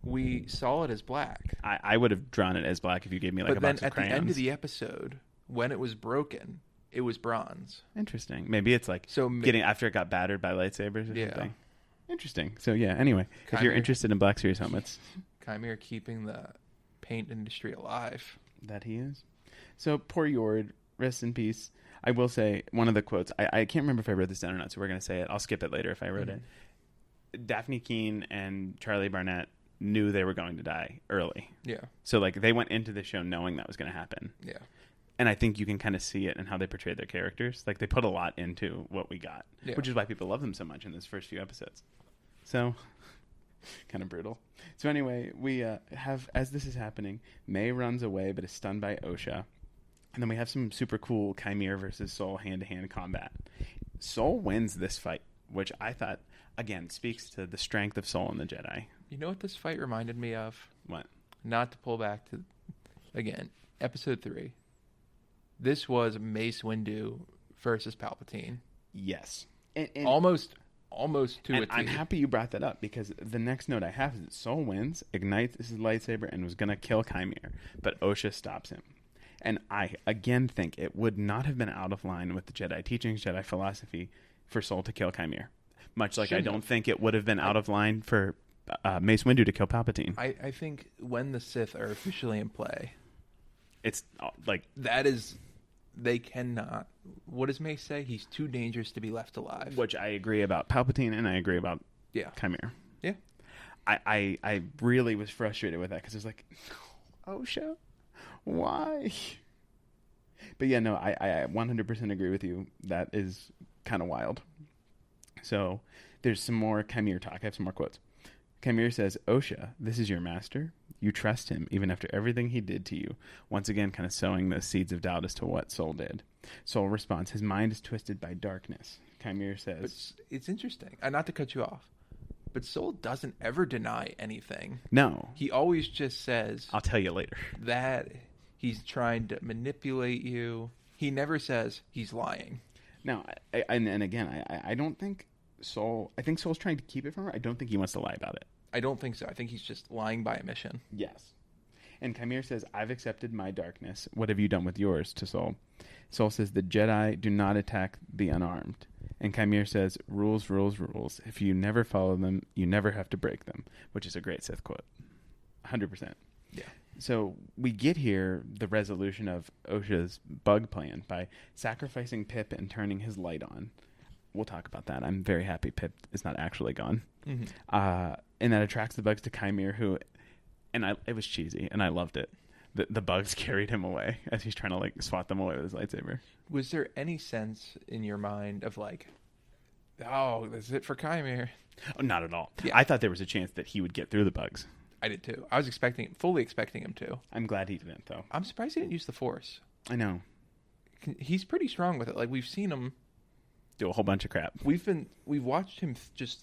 we saw it as black. I would have drawn it as black if you gave me like a box of crayons. But then at the end of the episode, when it was broken, it was bronze. Interesting. Maybe it's like getting after it got battered by lightsabers or something. Interesting. So yeah, anyway, if you're interested in Black Series helmets. Chimera keeping the paint industry alive. That he is. So poor Yord, rest in peace. I will say one of the quotes, I can't remember if I wrote this down or not, so we're going to say it. I'll skip it later if I wrote it. Daphne Keane and Charlie Barnett knew they were going to die early. Yeah. So like they went into the show knowing that was going to happen. Yeah. And I think you can kind of see it in how they portrayed their characters. Like they put a lot into what we got, which is why people love them so much in those first few episodes. So kind of brutal. So anyway, we have, as this is happening, May runs away but is stunned by Osha. And then we have some super cool Chimera versus Soul hand-to-hand combat. Soul wins this fight, which I thought, again, speaks to the strength of Soul and the Jedi. You know what this fight reminded me of? What? Not to pull back to, again, Episode 3. This was Mace Windu versus Palpatine. Yes. Almost to a And T. I'm happy you brought that up, because the next note I have is that Sol wins, ignites his lightsaber, and was going to kill Chimere, but Osha stops him. And I, again, think it would not have been out of line with the Jedi teachings, Jedi philosophy, for Sol to kill Chimere. Much like Shouldn't I don't think it would have been out of line for Mace Windu to kill Palpatine. I think when the Sith are officially in play, It's like... that is... They cannot... What does Mace say? He's too dangerous to be left alive. Which I agree about Palpatine, and I agree about Chimere. Yeah. I really was frustrated with that, because it's like, Osha, why? But yeah, no, I 100% agree with you. That is kind of wild. So there's some more Chimere talk. I have some more quotes. Chimere says, Osha, this is your master. You trust him, even after everything he did to you. Once again, kind of sowing the seeds of doubt as to what Sol did. Sol responds, his mind is twisted by darkness. Chimere says... But it's interesting. Not to cut you off, but Sol doesn't ever deny anything. No. He always just says... I'll tell you later. That he's trying to manipulate you. He never says he's lying. No, and again, I don't think Sol... I think Sol's trying to keep it from her. I don't think he wants to lie about it. I don't think so. I think he's just lying by omission. Yes. And Chimere says, I've accepted my darkness. What have you done with yours, to Sol? Sol says, the Jedi do not attack the unarmed. And Chimere says, rules, rules, rules. If you never follow them, you never have to break them. Which is a great Sith quote. 100%. Yeah. So we get here the resolution of Osha's bug plan by sacrificing Pip and turning his light on. We'll talk about that. I'm very happy Pip is not actually gone. Mm-hmm. And that attracts the bugs to Chimere, who... And it was cheesy, and I loved it. The bugs carried him away as he's trying to like swat them away with his lightsaber. Was there any sense in your mind of like, oh, this is it for Chimere? Oh, not at all. Yeah. I thought there was a chance that he would get through the bugs. I did too. I was fully expecting him to. I'm glad he didn't, though. I'm surprised he didn't use the Force. I know. He's pretty strong with it. Like, we've seen him do a whole bunch of crap. We've watched him just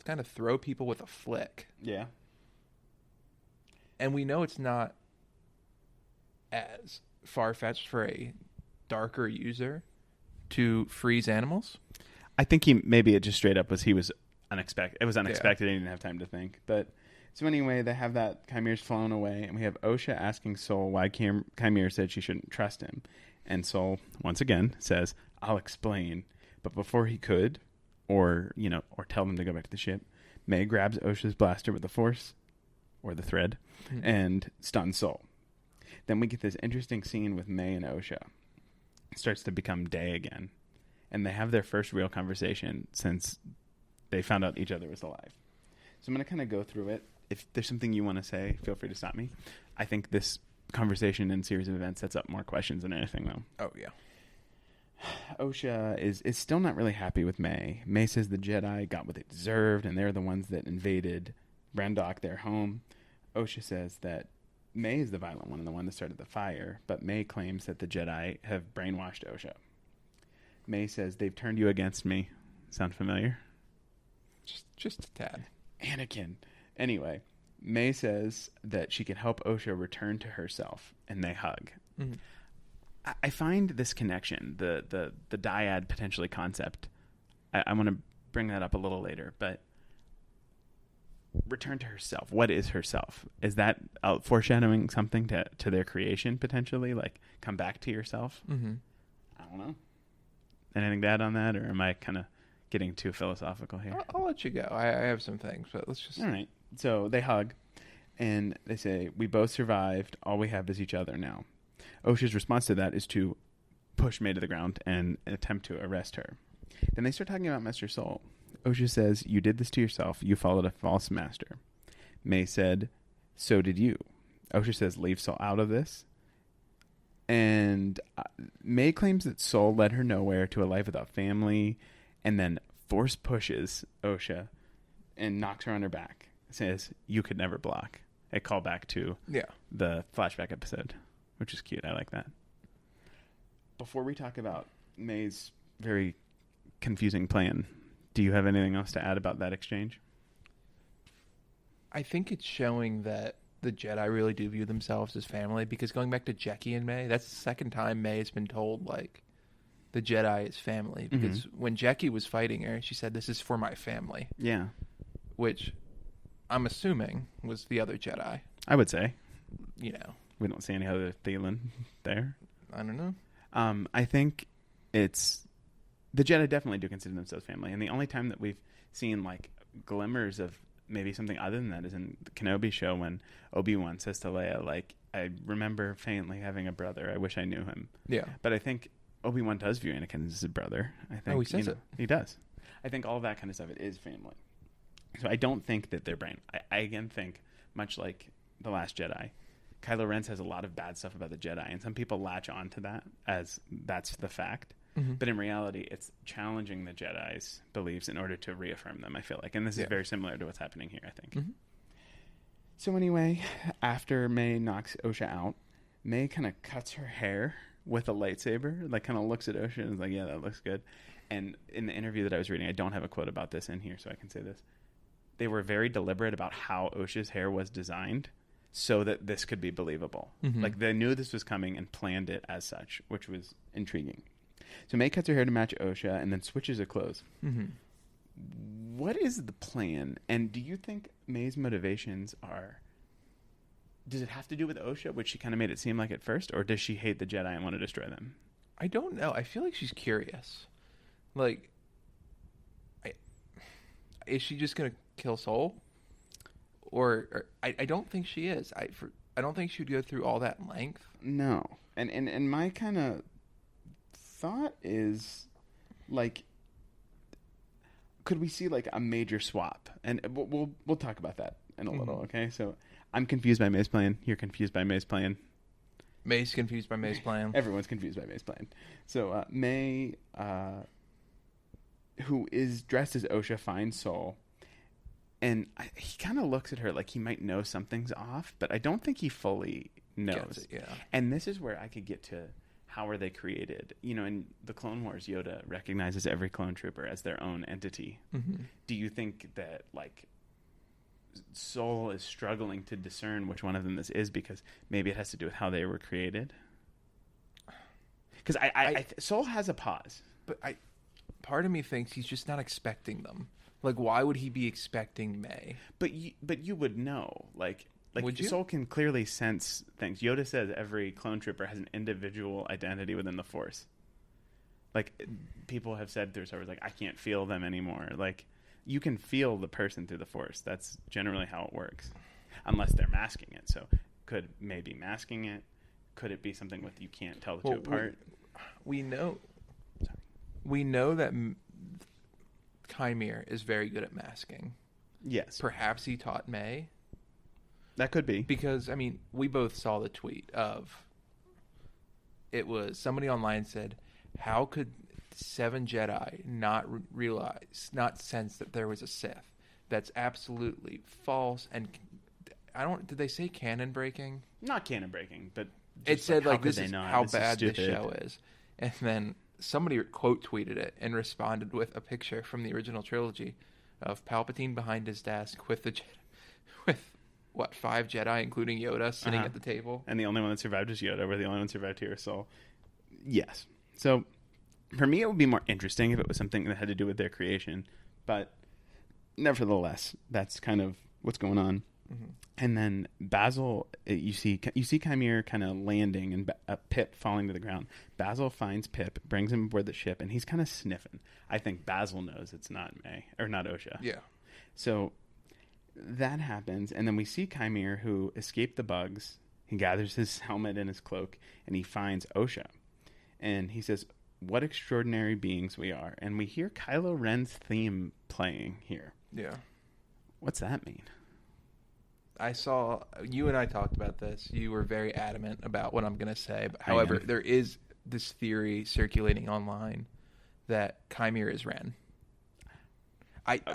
kind of throw people with a flick. Yeah. And we know it's not as far-fetched for a darker user to freeze animals. I think maybe it just straight up was unexpected. It was unexpected. Yeah. He didn't have time to think. But so anyway, they have that Chimere's flown away, and we have Osha asking Sol why Chimere said she shouldn't trust him. And Sol, once again, says, I'll explain. But before he could, or tell them to go back to the ship, May grabs Osha's blaster with the Force, or the thread, and stuns Sol. Then we get this interesting scene with May and Osha. It starts to become day again. And they have their first real conversation since they found out each other was alive. So I'm going to kind of go through it. If there's something you want to say, feel free to stop me. I think this conversation and series of events sets up more questions than anything, though. Oh, yeah. Osha is still not really happy with May. May says the Jedi got what they deserved, and they're the ones that invaded Brandok, their home. Osha says that May is the violent one and the one that started the fire, but May claims that the Jedi have brainwashed Osha. May says, they've turned you against me. Sound familiar? Just a tad. Anakin. Anyway, May says that she can help Osha return to herself, and they hug. Mm-hmm. I find this connection, the dyad potentially concept, I want to bring that up a little later, but return to herself. What is herself? Is that foreshadowing something to their creation potentially? Like, come back to yourself? Mm-hmm. I don't know. Anything to add on that, or am I kind of getting too philosophical here? I'll let you go. I have some things, but let's just... All right. So they hug, and they say, we both survived. All we have is each other now. Osha's response to that is to push May to the ground and attempt to arrest her. Then they start talking about Master Sol. Osha says, you did this to yourself. You followed a false master. May said, so did you. Osha says, leave Sol out of this. And May claims that Sol led her nowhere to a life without family, and then force pushes Osha and knocks her on her back. Says, you could never block. A callback to the flashback episode, which is cute. I like that. Before we talk about May's very confusing plan, do you have anything else to add about that exchange? I think it's showing that the Jedi really do view themselves as family, because going back to Jackie and May, that's the second time May has been told, like, the Jedi is family. Because when Jackie was fighting her, she said, "This is for my family." Yeah. Which I'm assuming was the other Jedi. I would say. You know. We don't see any other Thelan there. I don't know. I think it's... The Jedi definitely do consider themselves family. And the only time that we've seen, like, glimmers of maybe something other than that is in the Kenobi show when Obi-Wan says to Leia, like, I remember faintly having a brother. I wish I knew him. Yeah. But I think Obi-Wan does view Anakin as his brother. I think, he says it. He does. I think all that kind of stuff, it is family. So I don't think that they're brain. I again think, much like The Last Jedi, Kylo Ren says a lot of bad stuff about the Jedi, and some people latch on to that as that's the fact. Mm-hmm. But in reality, it's challenging the Jedi's beliefs in order to reaffirm them, I feel like. And this is very similar to what's happening here, I think. Mm-hmm. So anyway, after May knocks Osha out, May kind of cuts her hair with a lightsaber, like kind of looks at Osha and is like, yeah, that looks good. And in the interview that I was reading, I don't have a quote about this in here, so I can say this. They were very deliberate about how Osha's hair was designed so that this could be believable. Mm-hmm. Like, they knew this was coming and planned it as such, which was intriguing. So May cuts her hair to match Osha and then switches her clothes. Mm-hmm. What is the plan? And do you think May's motivations are... Does it have to do with Osha, which she kind of made it seem like at first? Or does she hate the Jedi and want to destroy them? I don't know. I feel like she's curious. Like, is she just going to kill Sol? Or I don't think she is. I don't think she would go through all that length. No. And my kind of thought is, like, could we see, like, a major swap? And we'll talk about that in a little, okay? So I'm confused by May's plan. You're confused by May's plan. May's confused by May's plan. Everyone's confused by May's plan. So May, who is dressed as Osha, finds Sol. And he kind of looks at her like he might know something's off, but I don't think he fully knows. Yeah. And this is where I could get to how are they created. You know, in the Clone Wars, Yoda recognizes every clone trooper as their own entity. Mm-hmm. Do you think that, like, Sol is struggling to discern which one of them this is because maybe it has to do with how they were created? Because Sol has a pause. But part of me thinks he's just not expecting them. Like, why would he be expecting May? But you would know. Like would you? Sol can clearly sense things. Yoda says every clone trooper has an individual identity within the Force. Like, people have said through Star Wars, like, I can't feel them anymore. Like, you can feel the person through the Force. That's generally how it works. Unless they're masking it. So, could May be masking it? Could it be something with you can't tell the two apart? We know that Chimere is very good at masking. Yes. Perhaps he taught May. That could be. Because, I mean, we both saw the tweet of... It was... Somebody online said, how could 7 Jedi not sense that there was a Sith? That's absolutely false. And did they say canon breaking? Not canon breaking, but... It said, like, this is how bad this show is. And then... Somebody quote tweeted it and responded with a picture from the original trilogy of Palpatine behind his desk with 5 Jedi, including Yoda, sitting at the table. And the only one that survived was Yoda. We're the only one that survived here. So, yes. So, for me, it would be more interesting if it was something that had to do with their creation. But, nevertheless, that's kind of what's going on. Mm-hmm. And then Basil, you see Chimere kind of landing and Pip falling to the ground. Basil finds Pip, brings him aboard the ship, and he's kind of sniffing. I think Basil knows it's not May, or not Osha. Yeah. So that happens, and then we see Chimere, who escaped the bugs. He gathers his helmet and his cloak, and he finds Osha. And he says, what extraordinary beings we are. And we hear Kylo Ren's theme playing here. Yeah. What's that mean? I saw you and I talked about this. You were very adamant about what I'm going to say. But however, there is this theory circulating online that Chimere is Ren. Let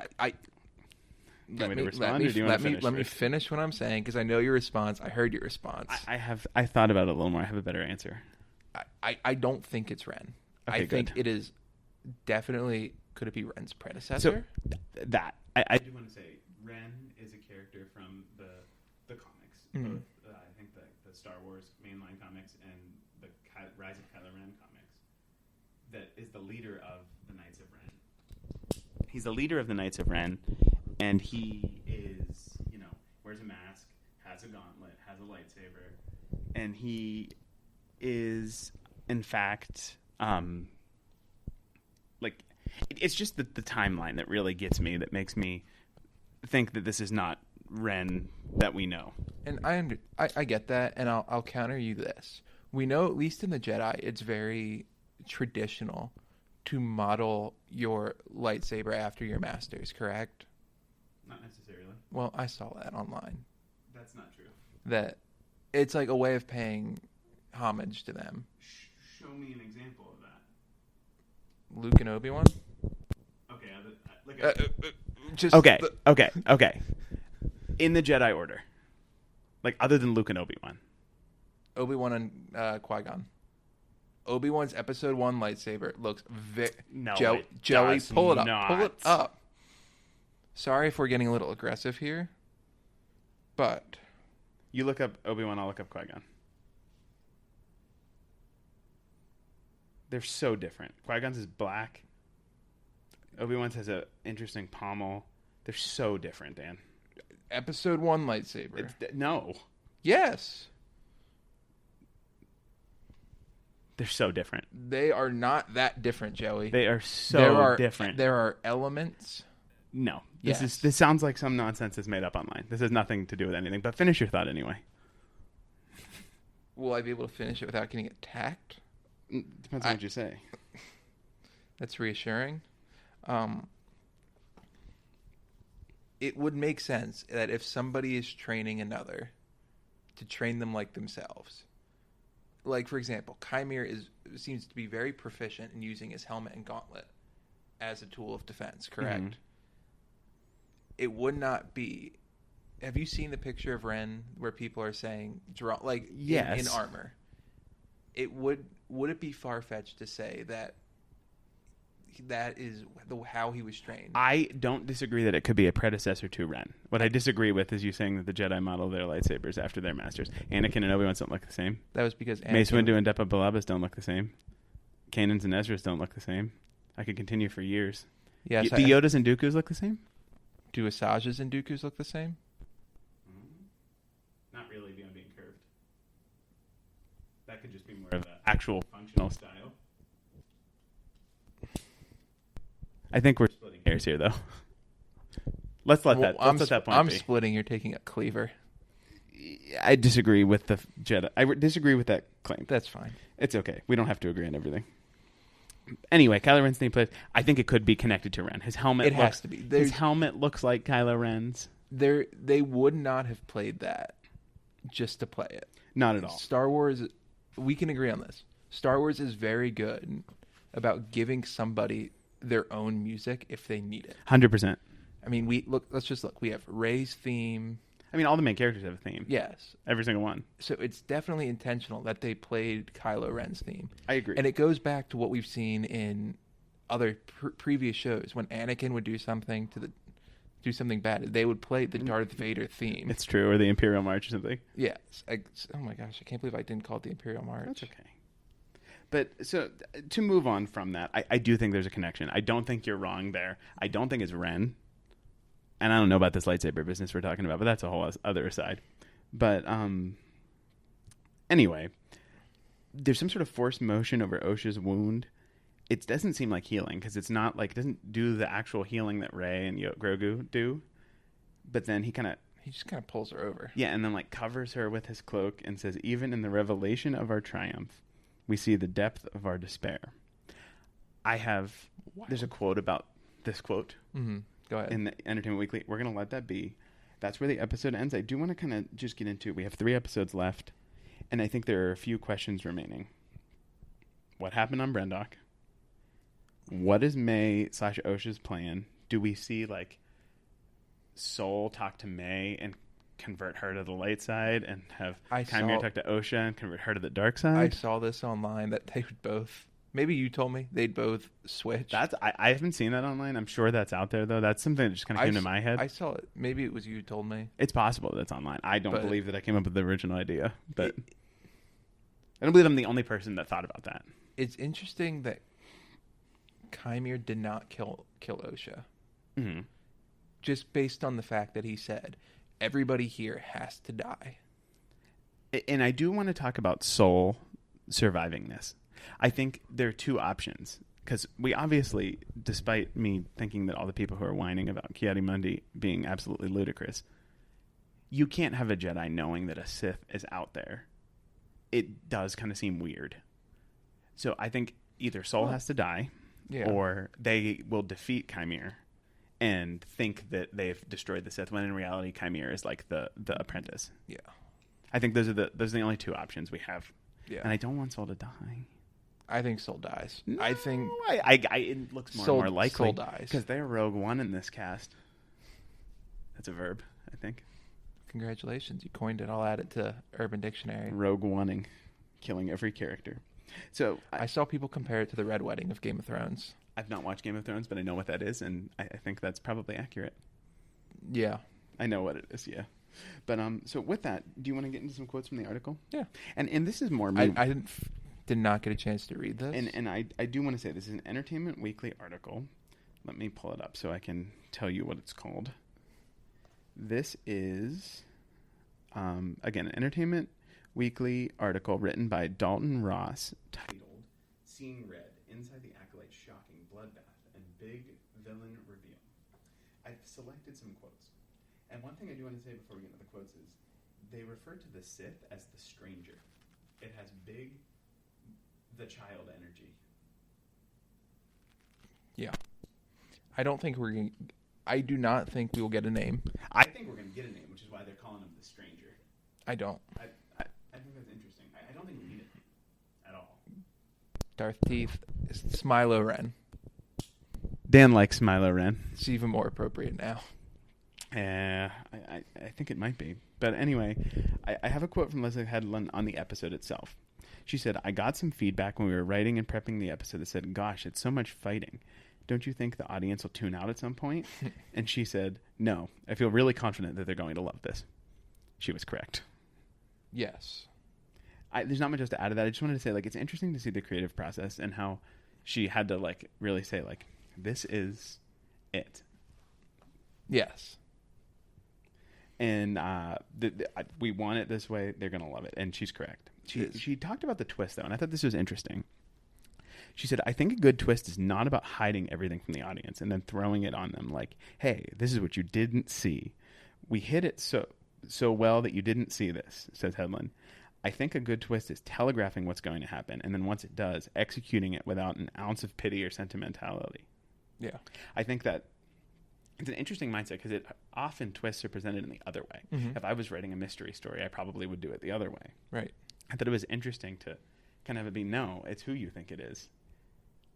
me finish what I'm saying because I know your response. I heard your response. I thought about it a little more. I have a better answer. I don't think it's Ren. Okay, I think it is definitely. Could it be Ren's predecessor? So I do want to say Ren is a character from the comics. both I think the Star Wars mainline comics and the Rise of Kylo Ren comics, that is the leader of the Knights of Ren. He's the leader of the Knights of Ren, and he is, wears a mask, has a gauntlet, has a lightsaber, and he is, in fact, it's just the timeline that really gets me, that makes me think that this is not Ren that we know. And I get that, and I'll counter you this. We know, at least in the Jedi, it's very traditional to model your lightsaber after your masters, correct? Not necessarily. Well, I saw that online. That's not true. That it's like a way of paying homage to them. Show me an example of that. Luke and Obi-Wan? Okay, okay. In the Jedi Order, other than Luke and Obi-Wan. Obi-Wan and Qui-Gon. Obi-Wan's Episode 1 lightsaber looks No, Joey, pull it up. Not. Pull it up. Sorry if we're getting a little aggressive here, but... You look up Obi-Wan, I'll look up Qui-Gon. They're so different. Qui-Gon's is black. Obi-Wan's has an interesting pommel. They're so different, Dan. Episode 1 lightsaber. No. Yes. They're so different. They are not that different, Joey. They are so different. There are elements. No. Yes. This sounds like some nonsense that's made up online. This has nothing to do with anything, but finish your thought anyway. Will I be able to finish it without getting attacked? Depends on what you say. That's reassuring. It would make sense that if somebody is training another, to train them like themselves. Like, for example, Chimere seems to be very proficient in using his helmet and gauntlet as a tool of defense, correct? Mm-hmm. It would not be... Have you seen the picture of Ren where people are saying, yes. in armor? Would it be far-fetched to say that is how he was trained? I don't disagree that it could be a predecessor to Ren. What I disagree with is you saying that the Jedi model their lightsabers after their masters. Anakin and Obi-Wan don't look the same. That was because Mace Windu and Depa Billabas don't look the same. Kanans and Ezras don't look the same. I could continue for years. Yes, do Yodas and Dooku's look the same? Do Asajas and Dooku's look the same? Not really, beyond being curved. That could just be more of an actual functional style. I think we're splitting hairs here, though. Let's let that point I'm be. splitting. You're taking a cleaver. I disagree with the Jedi. I disagree with that claim. That's fine. It's okay. We don't have to agree on everything. Anyway, Kylo Ren's theme plays. I think it could be connected to Ren. His helmet. Has to be. His helmet looks like Kylo Ren's. They would not have played that just to play it. Not at all. Star Wars. We can agree on this. Star Wars is very good about giving somebody their own music if they need it. 100%. I mean, let's just look. We have Rey's theme. I mean, all the main characters have a theme. Yes. Every single one. So it's definitely intentional that they played Kylo Ren's theme. I agree. And it goes back to what we've seen in other previous shows. When Anakin would do something bad, they would play the Darth Vader theme. It's true, or the Imperial March or something. Yes. Oh my gosh, I can't believe I didn't call it the Imperial March. That's okay. But so to move on from that, I do think there's a connection. I don't think you're wrong there. I don't think it's Ren. And I don't know about this lightsaber business we're talking about, but that's a whole other aside. But anyway, there's some sort of forced motion over Osha's wound. It doesn't seem like healing because it's not like, it doesn't do the actual healing that Rey and Grogu do. But then he just kind of pulls her over. Yeah, and then like covers her with his cloak and says, "Even in the revelation of our triumph, we see the depth of our despair." There's a quote about this quote. Mm-hmm. Go ahead. In the Entertainment Weekly. We're going to let that be. That's where the episode ends. I do want to kind of just get into it. We have 3 episodes left, and I think there are a few questions remaining. What happened on Brendok? What is May/Osha's plan? Do we see, like, Soul talk to May and convert her to the light side, and have Chimere talk to Osha and convert her to the dark side? I saw this online that Maybe you told me they'd both switch. I haven't seen that online. I'm sure that's out there though. That's something that just kind of came to my head. I saw it. Maybe it was you who told me. It's possible that's online. I don't believe that I came up with the original idea, but I don't believe I'm the only person that thought about that. It's interesting that Kymir did not kill Osha. Mm-hmm. Just based on the fact that he said, everybody here has to die. And I do want to talk about Soul surviving this. I think there are two options. Because we obviously, despite me thinking that all the people who are whining about Ki-Adi-Mundi being absolutely ludicrous, you can't have a Jedi knowing that a Sith is out there. It does kind of seem weird. So I think either Soul has to die, or they will defeat Kymir and think that they've destroyed the Sith, when in reality Kymir is like the apprentice. Yeah. I think those are the only two options we have. Yeah. And I don't want Soul to die. I think Soul dies. No, I think it looks more and more likely. Soul dies. Because they're Rogue One in this cast. That's a verb, I think. Congratulations. You coined it. I'll add it to Urban Dictionary. Rogue Oneing. Killing every character. So I saw people compare it to the Red Wedding of Game of Thrones. I've not watched Game of Thrones, but I know what that is, and I think that's probably accurate. Yeah. I know what it is, yeah. But so with that, do you want to get into some quotes from the article? Yeah. And this is more... I did not get a chance to read this. And I do want to say this is an Entertainment Weekly article. Let me pull it up so I can tell you what it's called. This is, again, an Entertainment Weekly article written by Dalton Ross titled Seeing Red, Inside the Acolyte's Shocking Bloodbath and Big Villain Reveal. I've selected some quotes. And one thing I do want to say before we get into the quotes is they refer to the Sith as the stranger. It has big, the child energy. Yeah. I do not think we will get a name. I think we're going to get a name, which is why they're calling him the stranger. I don't. I think that's interesting. I don't think we need it at all. Darth Teeth is Smilo Ren. Dan likes Smilo Ren. It's even more appropriate now. I think it might be. But anyway, I have a quote from Leslie Headland on the episode itself. She said, I got some feedback when we were writing and prepping the episode that said, gosh, it's so much fighting. Don't you think the audience will tune out at some point? And she said, no, I feel really confident that they're going to love this. She was correct. Yes. There's not much else to add to that. I just wanted to say, it's interesting to see the creative process and how she had to, really say, this is it. Yes. And we want it this way. They're going to love it. And she's correct. She talked about the twist, though, and I thought this was interesting. She said, I think a good twist is not about hiding everything from the audience and then throwing it on them like, hey, this is what you didn't see. We hit it so well that you didn't see this, says Headland. I think a good twist is telegraphing what's going to happen, and then once it does, executing it without an ounce of pity or sentimentality. Yeah. I think that it's an interesting mindset because often twists are presented in the other way. Mm-hmm. If I was writing a mystery story, I probably would do it the other way. Right. I thought it was interesting to kind of no, it's who you think it is.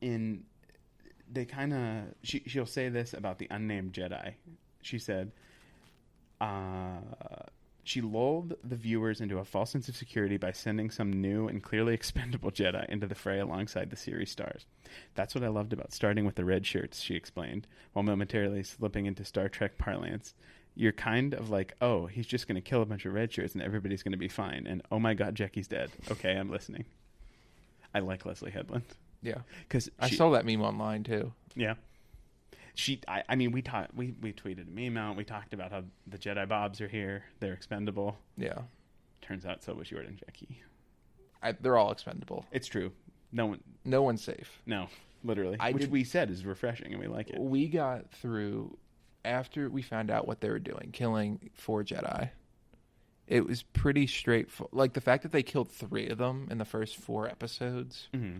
They kind of, she'll say this about the unnamed Jedi. She said, she lulled the viewers into a false sense of security by sending some new and clearly expendable Jedi into the fray alongside the series stars. That's what I loved about starting with the red shirts, she explained, while momentarily slipping into Star Trek parlance. You're kind of like, oh, he's just going to kill a bunch of red shirts and everybody's going to be fine. And, oh my God, Jackie's dead. Okay, I'm listening. I like Leslie Headland. Yeah. Because I saw that meme online, too. Yeah. We tweeted a meme out. We talked about how the Jedi Bobs are here. They're expendable. Yeah. Turns out so was Jordan Jackie. They're all expendable. It's true. No one's safe. No, literally. Which we said is refreshing, and we like it. We got through after we found out what they were doing, killing 4 Jedi. It was pretty straightforward. The fact that they killed 3 of them in the first 4 episodes. Mm-hmm.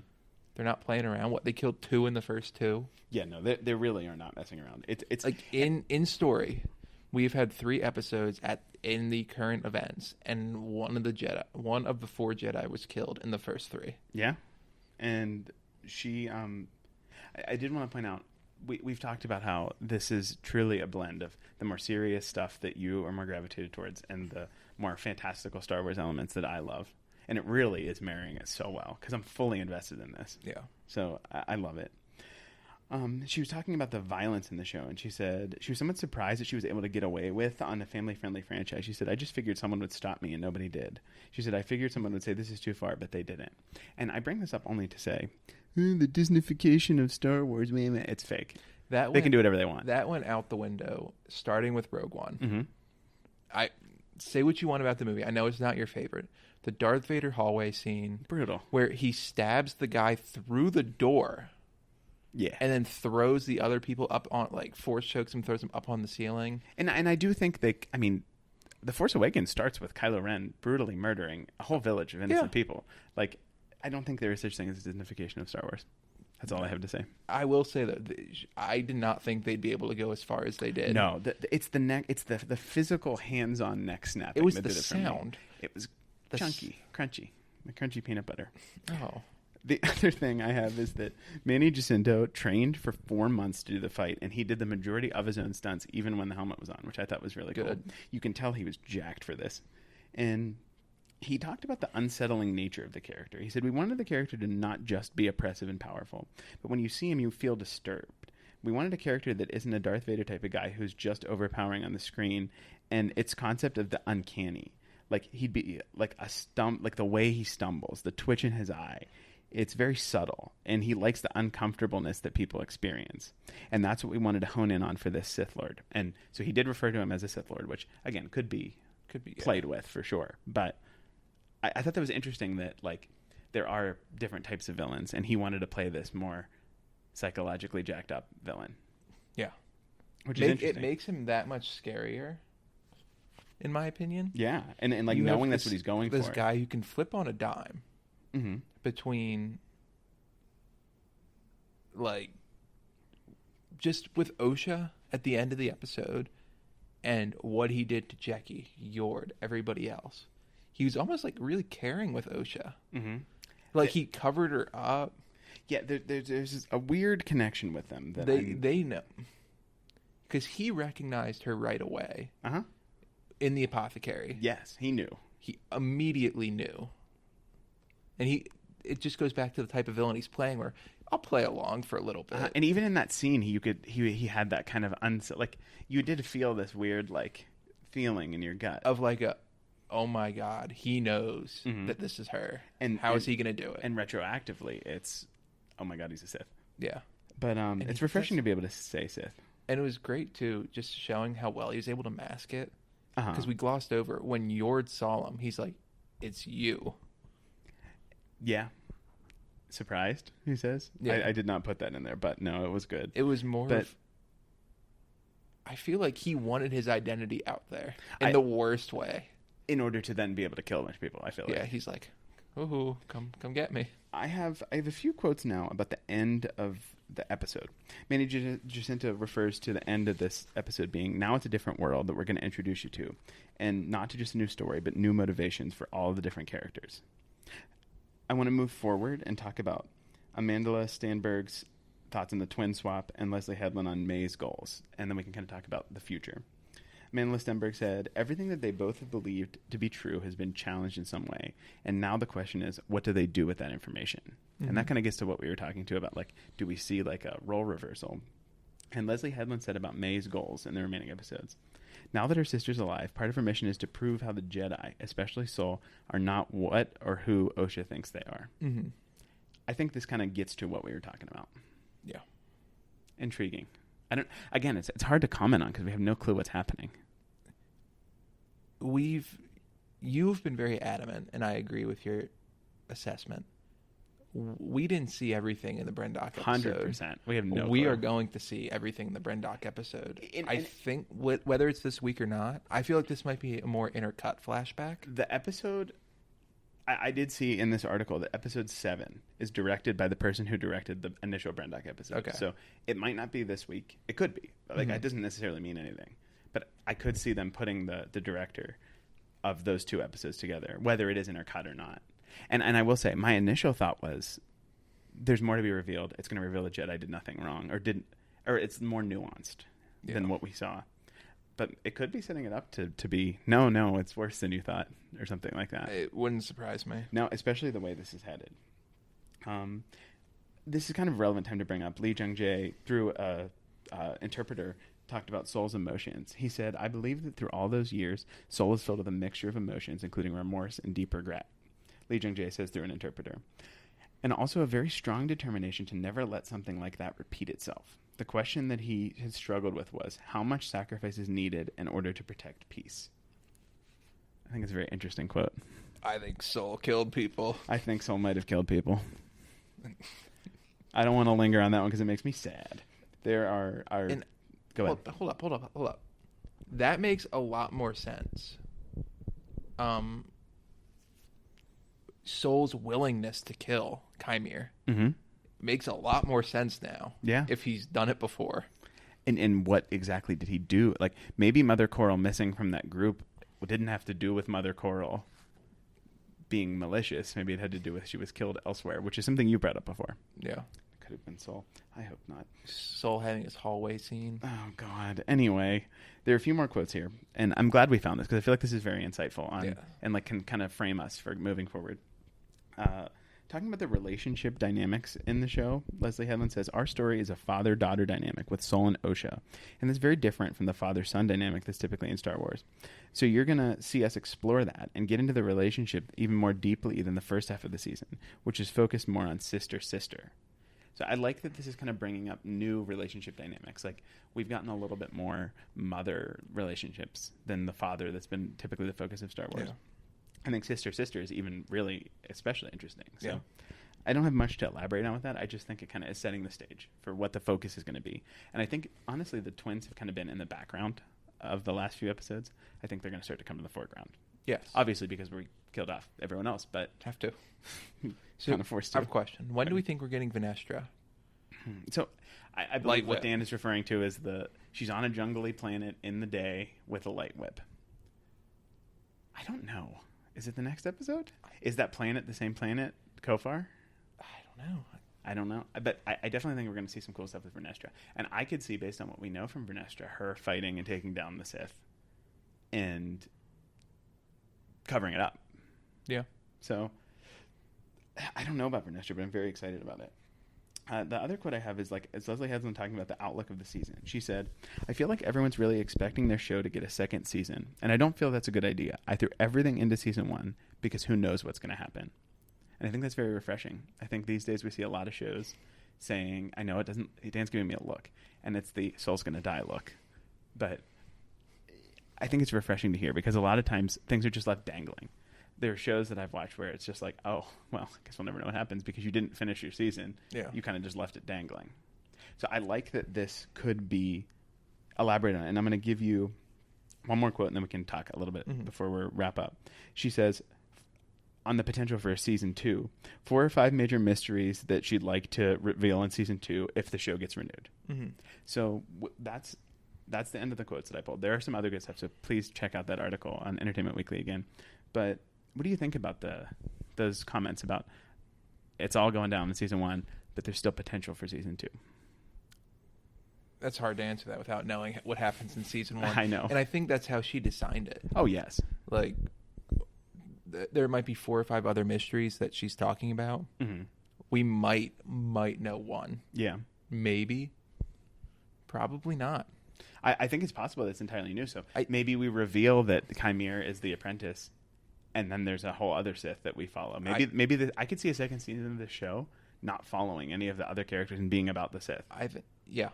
They're not playing around. They killed 2 in the first 2. Yeah, no, they really are not messing around. It's in story, we've had 3 episodes in the current events, and one of the 4 Jedi was killed in the first 3. Yeah, and she, I did want to point out, we've talked about how this is truly a blend of the more serious stuff that you are more gravitated towards and the more fantastical Star Wars elements that I love. And it really is marrying it so well because I'm fully invested in this. Yeah. So I love it. She was talking about the violence in the show, and she said she was somewhat surprised that she was able to get away with on a family-friendly franchise. She said, I just figured someone would stop me, and nobody did. She said, I figured someone would say this is too far, but they didn't. And I bring this up only to say, the Disneyfication of Star Wars, it's fake. They can do whatever they want. That went out the window, starting with Rogue One. Mm-hmm. I say what you want about the movie. I know it's not your favorite. The Darth Vader hallway scene. Brutal. Where he stabs the guy through the door. Yeah. And then throws the other people up on, like, force chokes them, throws them up on the ceiling. And I do think The Force Awakens starts with Kylo Ren brutally murdering a whole village of innocent people. Like, I don't think there is such thing as a Disneyfication of Star Wars. That's all I have to say. I will say that I did not think they'd be able to go as far as they did. No, it's the physical hands-on neck snapping. It was that the did it for me. sound. It was chunky, crunchy, the crunchy peanut butter. Oh. The other thing I have is that Manny Jacinto trained for 4 months to do the fight, and he did the majority of his own stunts, even when the helmet was on, which I thought was really cool. You can tell he was jacked for this. And he talked about the unsettling nature of the character. He said, we wanted the character to not just be oppressive and powerful, but when you see him, you feel disturbed. We wanted a character that isn't a Darth Vader type of guy who's just overpowering on the screen, and its concept of the uncanny. Like, he'd be like like the way he stumbles, the twitch in his eye. It's very subtle, and he likes the uncomfortableness that people experience. And that's what we wanted to hone in on for this Sith Lord. And so he did refer to him as a Sith Lord, which, again, could be played with for sure. But I thought that was interesting that, like, there are different types of villains, and he wanted to play this more psychologically jacked up villain. Yeah. Which is interesting. It makes him that much scarier, in my opinion. Yeah. And like, knowing that's what he's going for. This guy who can flip on a dime. Mm-hmm. Between, like, just with OSHA at the end of the episode and what he did to Jackie, Yord, everybody else. He was almost, like, really caring with OSHA. Mm-hmm. Like, he covered her up. Yeah, there's a weird connection with them. That they know. Because he recognized her right away. Uh-huh. In the apothecary. Yes, he knew. He immediately knew. And it just goes back to the type of villain he's playing, where I'll play along for a little bit. And even in that scene, he had that kind of like, you did feel this weird, like, feeling in your gut of like oh my God, he knows that this is her, and how is he going to do it? And retroactively, it's, oh my God, he's a Sith. Yeah, but it's refreshing to be able to say Sith, and it was great too, just showing how well he was able to mask it. Because we glossed over when Yord saw him, he's like, "It's you." Yeah. Surprised, he says. Yeah. I did not put that in there, but no, it was good. It was more of, I feel like he wanted his identity out there in the worst way. In order to then be able to kill a bunch of people, I feel like. Yeah, he's like, ooh, come get me. I have a few quotes now about the end of the episode. Manny Jacinto refers to the end of this episode being, now it's a different world that we're going to introduce you to. And not to just a new story, but new motivations for all of the different characters. I want to move forward and talk about Amanda Stenberg's thoughts on the twin swap and Leslie Headland on May's goals. And then we can kind of talk about the future. Amanda Stenberg said, everything that they both have believed to be true has been challenged in some way. And now the question is, what do they do with that information? Mm-hmm. And that kind of gets to what we were talking to about, like, do we see like a role reversal? And Leslie Headland said about May's goals in the remaining episodes. Now that her sister's alive, part of her mission is to prove how the Jedi, especially Sol, are not what or who OSHA thinks they are. Mm-hmm. I think this kind of gets to what we were talking about. Yeah. Intriguing. It's hard to comment on because we have no clue what's happening. You've been very adamant, and I agree with your assessment. We didn't see everything in the Brendock episode. 100%. We have no clue. We are going to see everything in the Brendock episode. I think whether it's this week or not, I feel like this might be a more intercut flashback. The episode, I did see in this article that episode 7 is directed by the person who directed the initial Brendock episode. Okay. So it might not be this week. It could be. But it doesn't necessarily mean anything. But I could see them putting the director of those two episodes together, whether it is intercut or not. And I will say, my initial thought was, there's more to be revealed. It's going to reveal the Jedi did nothing wrong, or it's more nuanced than what we saw. But it could be setting it up to be, no, it's worse than you thought, or something like that. It wouldn't surprise me. No, especially the way this is headed. This is kind of a relevant time to bring up. Lee Jung-jae, through a interpreter, talked about Soul's emotions. He said, "I believe that through all those years, Soul is filled with a mixture of emotions, including remorse and deep regret." Lee Jung-jae says through an interpreter. And also a very strong determination to never let something like that repeat itself. The question that he had struggled with was, how much sacrifice is needed in order to protect peace? I think it's a very interesting quote. I think Soul killed people. I think Soul might have killed people. I don't want to linger on that one because it makes me sad. There are go ahead. Hold up. That makes a lot more sense. Soul's willingness to kill Chimere makes a lot more sense now. Yeah. If he's done it before. And what exactly did he do? Like, maybe Mother Coral missing from that group didn't have to do with Mother Coral being malicious. Maybe it had to do with she was killed elsewhere, which is something you brought up before. Yeah. Could have been Soul. I hope not. Soul having his hallway scene. Oh, God. Anyway, there are a few more quotes here, and I'm glad we found this because I feel like this is very insightful and like can kind of frame us for moving forward. Talking about the relationship dynamics in the show, Leslie Headland says, "Our story is a father-daughter dynamic with Soul and Osha, and it's very different from the father-son dynamic that's typically in Star Wars. So you're going to see us explore that and get into the relationship even more deeply than the first half of the season, which is focused more on sister-sister." So I like that this is kind of bringing up new relationship dynamics. Like, we've gotten a little bit more mother relationships than the father that's been typically the focus of Star Wars. Yeah. I think sister-sister is even really especially interesting. So Yeah. I don't have much to elaborate on with that. I just think it kind of is setting the stage for what the focus is going to be. And I think, honestly, the twins have kind of been in the background of the last few episodes. I think they're going to start to come to the foreground. Yes. Obviously, because we killed off everyone else, but Have to. so, kind of forced to. I have a question. When do we think we're getting Venestra? So I believe Light what whip. Dan is referring to is she's on a jungly planet in the day with a light whip. I don't know. Is it the next episode? Is that planet the same planet, Kofar? I don't know. But I definitely think we're going to see some cool stuff with Vernestra. And I could see, based on what we know from Vernestra, her fighting and taking down the Sith and covering it up. Yeah. So I don't know about Vernestra, but I'm very excited about it. The other quote I have is it's Leslie Headland talking about the outlook of the season. She said, "I feel like everyone's really expecting their show to get a second season, and I don't feel that's a good idea. I threw everything into season 1 because who knows what's going to happen." And I think that's very refreshing. I think these days we see a lot of shows saying, I know it doesn't, Dan's giving me a look, and it's the Soul's going to die look. But I think it's refreshing to hear because a lot of times things are just left dangling. There are shows that I've watched where it's just like, oh, well, I guess we'll never know what happens because you didn't finish your season. Yeah. You kind of just left it dangling. So I like that this could be elaborated on. And I'm going to give you one more quote and then we can talk a little bit before we wrap up. She says, on the potential for a season 2, 4 or 5 major mysteries that she'd like to reveal in season 2 if the show gets renewed. So that's the end of the quotes that I pulled. There are some other good stuff, so please check out that article on Entertainment Weekly again. But what do you think about those comments about it's all going down in season 1, but there's still potential for season 2? That's hard to answer that without knowing what happens in season 1. I know. And I think that's how she designed it. Oh, yes. Like, there might be 4 or 5 other mysteries that she's talking about. We might know one. Yeah. Maybe. Probably not. I think it's possible that it's entirely new. So maybe we reveal that Chimere is the apprentice, and then there's a whole other Sith that we follow. Maybe I could see a second season of this show not following any of the other characters and being about the Sith. Yeah,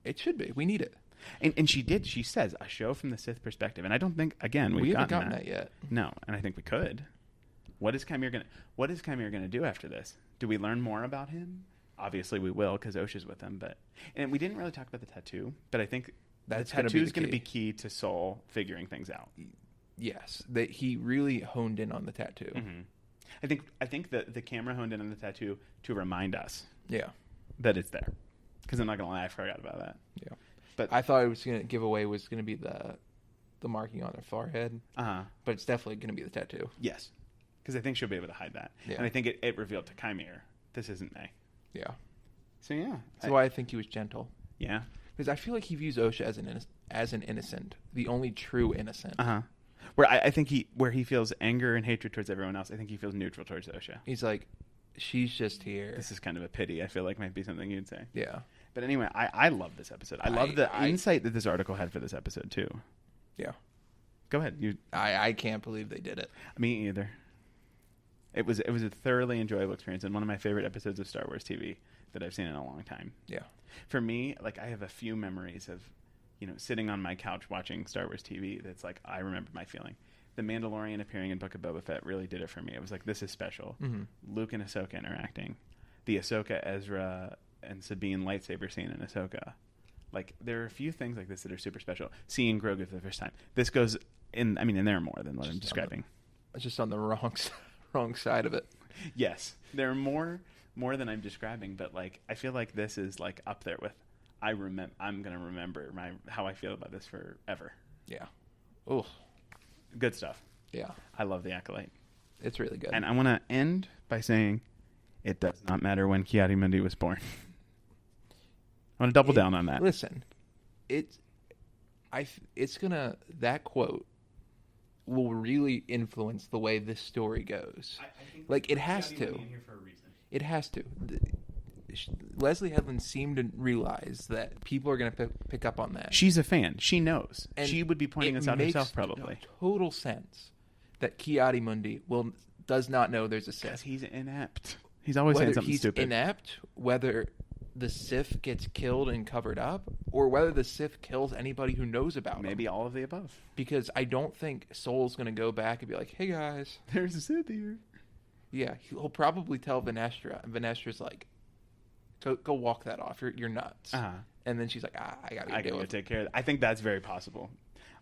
it should be. We need it. And she says a show from the Sith perspective, and I don't think we haven't gotten that yet. No, and I think we could. What is Chimere gonna do after this? Do we learn more about him? Obviously, we will because Osha's with him. And we didn't really talk about the tattoo, but I think the tattoo is going to be key to Soul figuring things out. Yes, that he really honed in on the tattoo. I think that the camera honed in on the tattoo to remind us, that it's there. Because I'm not gonna lie, I forgot about that. Yeah, but I thought it was gonna giveaway was gonna be the marking on their forehead. But it's definitely gonna be the tattoo. Yes, because I think she'll be able to hide that, and I think it revealed to Chimere this isn't May. Yeah. So yeah, that's why I think he was gentle. Yeah. Because I feel like he views Osha as as an innocent, the only true innocent. Where I think he feels anger and hatred towards everyone else, I think he feels neutral towards Osha. He's like, she's just here. This is kind of a pity. I feel like might be something you'd say. Yeah. But anyway, I love this episode. I love the insight that this article had for this episode too. Yeah. Go ahead. I can't believe they did it. Me either. It was a thoroughly enjoyable experience and one of my favorite episodes of Star Wars TV that I've seen in a long time. Yeah. For me, like I have a few memories of, sitting on my couch watching Star Wars TV. That's like I remember my feeling. The Mandalorian appearing in Book of Boba Fett really did it for me. It was like, this is special. Mm-hmm. Luke and Ahsoka interacting. The Ahsoka, Ezra, and Sabine lightsaber scene in Ahsoka. Like, there are a few things like this that are super special. Seeing Grogu for the first time. This goes in, and there are more than what I'm describing. It's just on the wrong side of it. Yes. There are more than I'm describing, but, like, I feel like this is, like, up there with, I'm going to remember how I feel about this forever. Yeah. Oh. Good stuff. Yeah. I love The Acolyte. It's really good. And I want to end by saying it does not matter when Ki-Adi-Mundi was born. I want to double down on that. Listen, that quote will really influence the way this story goes. I think like, it has to. In here for a reason. It has to. Leslie Headland seemed to realize that people are going to pick up on that. She's a fan. She knows. And she would be pointing this out herself, probably. It makes total sense that Ki-Adi-Mundi does not know there's a Sith. Because he's inept. He's always saying something stupid. Whether he's inept, whether the Sith gets killed and covered up, or whether the Sith kills anybody who knows about him. Maybe all of the above. Because I don't think Soul's going to go back and be like, hey guys. There's a Sith here. Yeah, he'll probably tell Vanestra, and Vanestra's like, go walk that off. You're nuts. Uh-huh. And then she's like, I gotta go take care of it. I think that's very possible.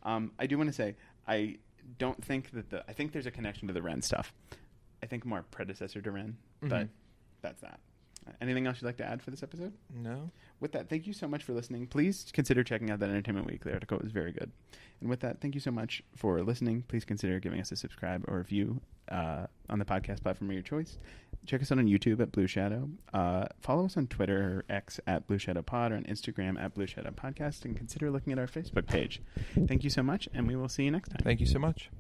I do want to say, I don't think that I think there's a connection to the Ren stuff. I think more predecessor to Ren, but that's that. Anything else you'd like to add for this episode? No. With that, thank you so much for listening. Please consider checking out that Entertainment Weekly article. It was very good. And with that, thank you so much for listening. Please consider giving us a subscribe or review on the podcast platform of your choice. Check us out on YouTube at Blue Shadow. Follow us on Twitter or X at Blue Shadow Pod or on Instagram at Blue Shadow Podcast. And consider looking at our Facebook page. Thank you so much, and we will see you next time. Thank you so much.